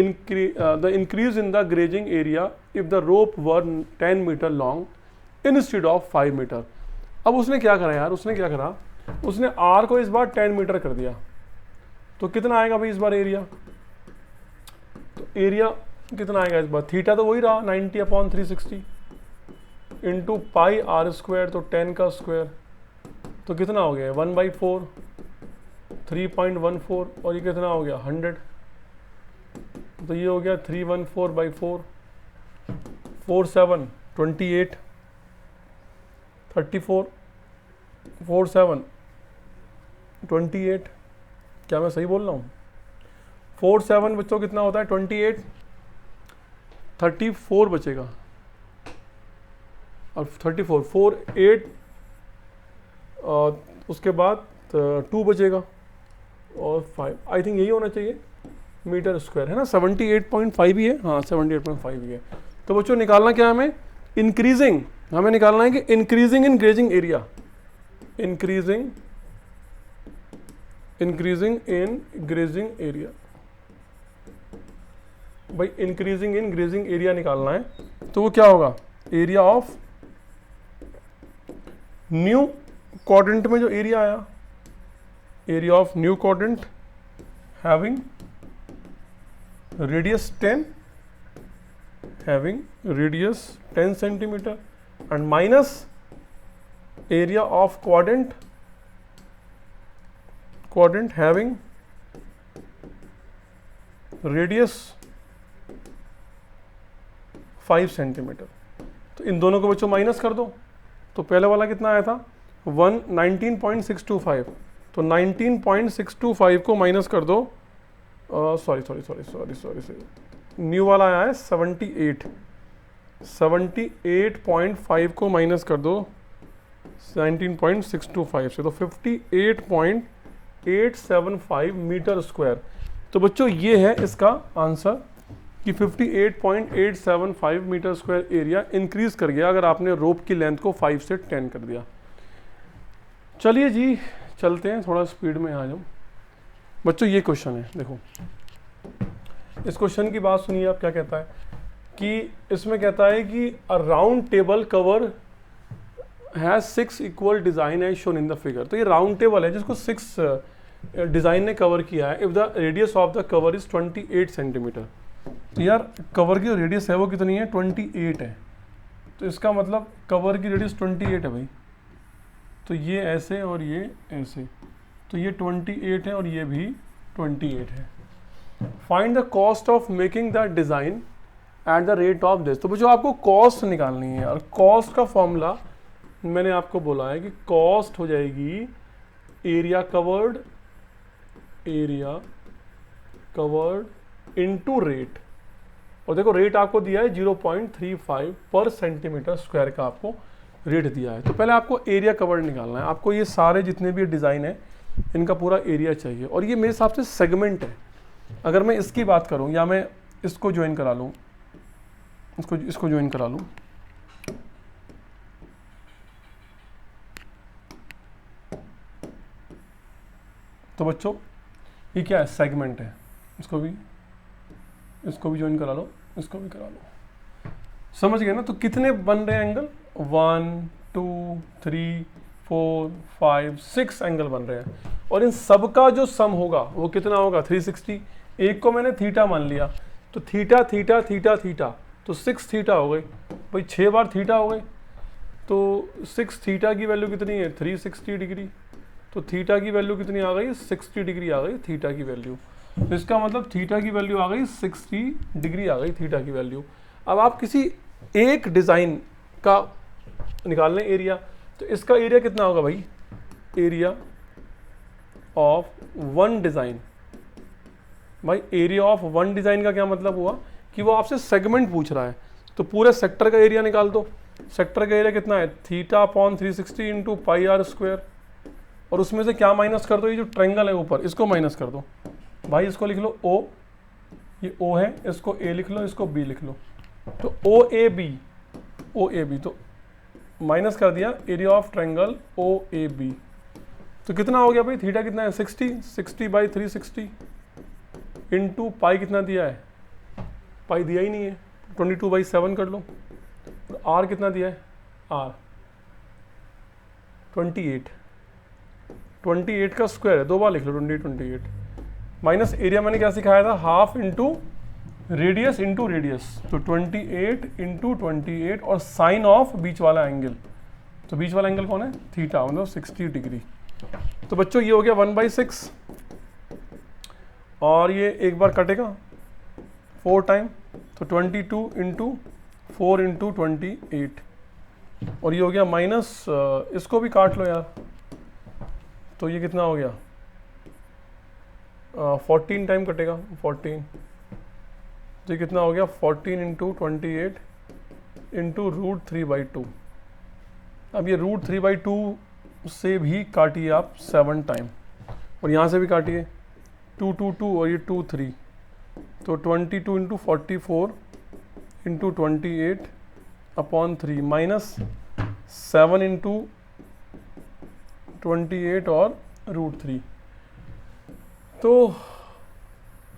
increase in the grazing area if the rope were 10 metre long instead of 5 metre. अब उसने क्या करा यार, उसने क्या करा, उसने आर को इस बार 10 मीटर कर दिया। तो कितना आएगा भाई इस बार एरिया, तो एरिया कितना आएगा इस बार, थीटा तो वही रहा 90/360 इंटू पाई आर स्क्वायर, तो 10 का स्क्वायर, तो कितना हो गया 1/4, 3.14, और ये कितना हो गया 100, तो ये हो गया 314/4, 47, 28, 34, 47, 28, क्या मैं सही बोल रहा हूँ, 47 बच्चों कितना होता है 28, 34 बचेगा और 34, 4, 8 उसके बाद 2 बचेगा और 5, आई थिंक यही होना चाहिए मीटर स्क्वायर, है ना, 78.5 ही है, हाँ 78.5 ही है। तो बच्चों निकालना क्या है हमें, इंक्रीजिंग, हमें निकालना है कि increasing in grazing area, increasing in grazing area, भाई इंक्रीजिंग इन ग्रेजिंग एरिया निकालना है। तो वो क्या होगा, एरिया ऑफ न्यू क्वाड्रेंट में जो एरिया आया, area of new quadrant having radius 10, radius 10 centimetre and minus area of quadrant having radius 5 centimetre. तो इन दोनों को बच्चों माइनस कर दो, तो पहले वाला कितना आया था 19.625, तो 19.625 को माइनस कर दो, सॉरी, न्यू वाला आया है 78, 78.5 को माइनस कर दो 19.625 से, तो 58.875 मीटर स्क्वायर। तो बच्चों ये है इसका आंसर कि 58.875 मीटर स्क्वायर एरिया इंक्रीज कर गया अगर आपने रोप की लेंथ को 5 से 10 कर दिया। चलिए जी चलते हैं, थोड़ा स्पीड में आ जाओ बच्चों। ये क्वेश्चन है, देखो इस क्वेश्चन की बात सुनिए आप, क्या कहता है कि इसमें कहता है कि a round table cover has 6 equal design as shown in the figure. तो ये राउंड टेबल है जिसको 6 डिजाइन ने कवर किया है। If the radius of the cover is 28 centimetre. तो यार कवर की जो रेडियस है वो कितनी है 28 है, तो इसका मतलब कवर की रेडियस 28 है भाई। तो ये ऐसे और ये ऐसे, तो ये 28 है और ये भी 28 है। Find the cost of making the design at the rate of this. तो बच्चों आपको कॉस्ट निकालनी है, और कॉस्ट का फॉर्मूला मैंने आपको बोला है कि कॉस्ट हो जाएगी एरिया कवर्ड इनटू रेट। और देखो रेट आपको दिया है 0.35 पर सेंटीमीटर स्क्वायर का आपको रेट दिया है। तो पहले आपको एरिया कवर्ड निकालना है। आपको ये सारे जितने भी डिज़ाइन है इनका पूरा एरिया चाहिए, और ये मेरे हिसाब से सेगमेंट है। अगर मैं इसकी बात करूं या मैं इसको ज्वाइन करा लूं, इसको ज्वाइन करा लूं, तो बच्चों ये क्या है, सेगमेंट है। इसको भी ज्वाइन करा लो, इसको भी करा लो, समझ गए ना। तो कितने बन रहे हैं एंगल, 1 2 3 4 5 6 एंगल बन रहे हैं, और इन सब का जो सम होगा वो कितना होगा 360। एक को मैंने थीटा मान लिया, तो थीटा थीटा थीटा थीटा, तो 6 थीटा हो गई भाई, 6 बार थीटा हो गई। तो 6 थीटा की वैल्यू कितनी है 360 डिग्री, तो थीटा की वैल्यू कितनी आ गई 60 डिग्री आ गई थीटा की वैल्यू। तो इसका मतलब थीटा की वैल्यू आ गई 60 डिग्री आ गई थीटा की वैल्यू। अब आप किसी एक डिज़ाइन का निकाल लें एरिया, तो इसका एरिया कितना होगा भाई, एरिया ऑफ वन डिज़ाइन। भाई एरिया ऑफ वन डिज़ाइन का क्या मतलब हुआ कि वो आपसे सेगमेंट पूछ रहा है, तो पूरे सेक्टर का एरिया निकाल दो। सेक्टर का एरिया कितना है, theta upon 360 into pi r square, और उसमें से क्या माइनस कर दो, ये जो ट्रायंगल है ऊपर इसको माइनस कर दो। भाई इसको लिख लो ओ, ये ओ है, इसको ए लिख लो, इसको बी लिख लो, तो ओ ए बी, तो माइनस कर दिया area of triangle o a b. तो कितना हो गया भाई, थीटा कितना है 60 बाई 360 इंटू पाई कितना दिया है, पाई दिया ही नहीं है, 22/7 कर लो। और आर कितना दिया है, आर 28 का स्क्वायर है, 2 बार लिख लो 28 माइनस एरिया मैंने क्या सिखाया था, half into radius into radius, तो 28 इंटू 28 और साइन ऑफ बीच वाला एंगल, तो बीच वाला एंगल कौन है, थीटा, मतलब 60 डिग्री। तो बच्चों ये हो गया 1/6, और ये एक बार कटेगा 4 टाइम, तो 22 इंटू 4 इंटू 28, और ये हो गया माइनस, इसको भी काट लो यार, तो ये कितना हो गया 14 टाइम कटेगा 14, तो ये कितना हो गया 14 इंटू 28 इंटू √3/2। अब ये √3/2 से भी काटिए आप 7 टाइम, और यहाँ से भी काटिए 2 2 2 और ये 2 3, तो 22 into 44 into 28 upon 3 minus 7 into 28 और √3। तो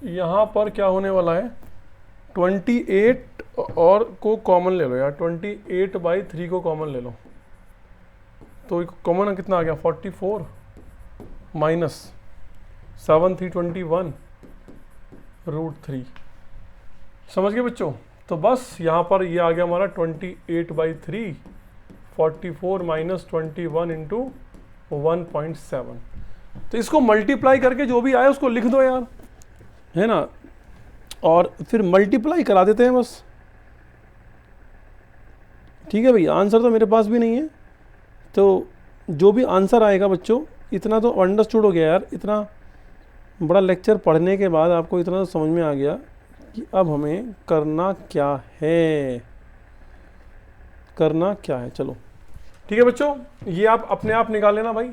यहाँ पर क्या होने वाला है, 28 और को कॉमन ले लो यार, 28/3 को कॉमन ले लो, तो कॉमन कितना आ गया 44 माइनस 7 3 21 √3। समझ गए बच्चों, तो बस यहाँ पर ये आ गया हमारा 28/3, 44 माइनस 21 इंटू 1.7। तो इसको मल्टीप्लाई करके जो भी आए उसको लिख दो यार, है ना, और फिर मल्टीप्लाई करा देते हैं बस। ठीक है भाई, आंसर तो मेरे पास भी नहीं है, तो जो भी आंसर आएगा बच्चों, इतना तो अंडरस्टूड हो गया यार, इतना बड़ा लेक्चर पढ़ने के बाद आपको इतना तो समझ में आ गया कि अब हमें करना क्या है, चलो ठीक है बच्चों, ये आप अपने आप निकाल लेना भाई,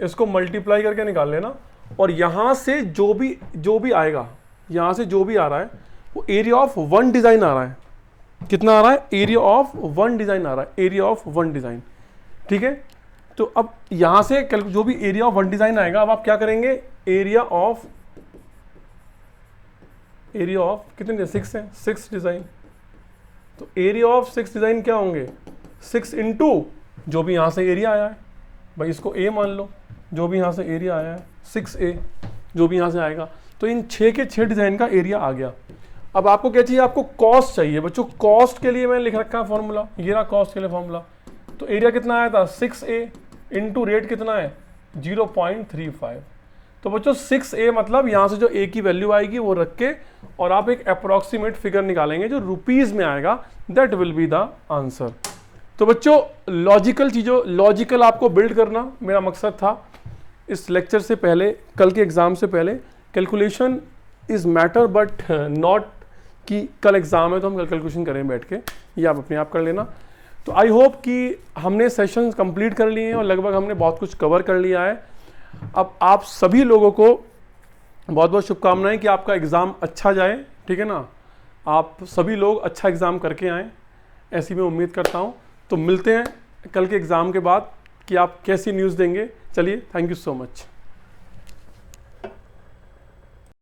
इसको मल्टीप्लाई करके निकाल लेना, और यहाँ से जो भी आएगा, यहाँ से जो भी आ रहा है वो एरिया ऑफ वन डिज़ाइन आ रहा है। कितना आ रहा है, एरिया ऑफ वन डिज़ाइन आ रहा है, एरिया ऑफ वन डिज़ाइन। ठीक है, तो अब यहाँ से जो भी एरिया ऑफ वन डिज़ाइन आएगा, अब आप क्या करेंगे, एरिया ऑफ कितने 6 है, 6 डिज़ाइन, तो एरिया ऑफ 6 डिज़ाइन क्या होंगे, 6 इंटू जो भी यहाँ से एरिया आया है, भाई इसको ए मान लो, जो भी यहाँ से एरिया आया है 6A, जो भी यहाँ से आएगा, तो इन 6 के 6 डिज़ाइन का एरिया आ गया। अब आपको क्या चाहिए, आपको कॉस्ट चाहिए बच्चों, कॉस्ट के लिए मैंने लिख रखा है फॉर्मूला, ये रहा कॉस्ट के लिए फॉर्मूला। तो एरिया कितना आया था 6A इंटू रेट कितना है 0.35, तो बच्चों 6A मतलब यहाँ से जो A की वैल्यू आएगी वो रख के, और आप एक अप्रॉक्सीमेट फिगर निकालेंगे जो रुपीज़ में आएगा, that will be the answer. तो बच्चों लॉजिकल आपको बिल्ड करना मेरा मकसद था इस लेक्चर से पहले, कल के एग्ज़ाम से पहले। Calculation is matter but not कि कल एग्ज़ाम है तो हम कल कैलकुलेशन करें बैठ के, ये आप अपने आप कर लेना। तो आई होप कि हमने सेशन कंप्लीट कर लिए हैं और लगभग हमने बहुत कुछ कवर कर लिया है। अब आप सभी लोगों को बहुत बहुत शुभकामनाएं कि आपका एग्ज़ाम अच्छा जाए, ठीक है ना, आप सभी लोग अच्छा एग्ज़ाम करके आएँ, ऐसी मैं उम्मीद करता हूँ। तो मिलते हैं कल के एग्ज़ाम के बाद कि आप कैसी न्यूज़ देंगे। चलिए, थैंक यू सो मच।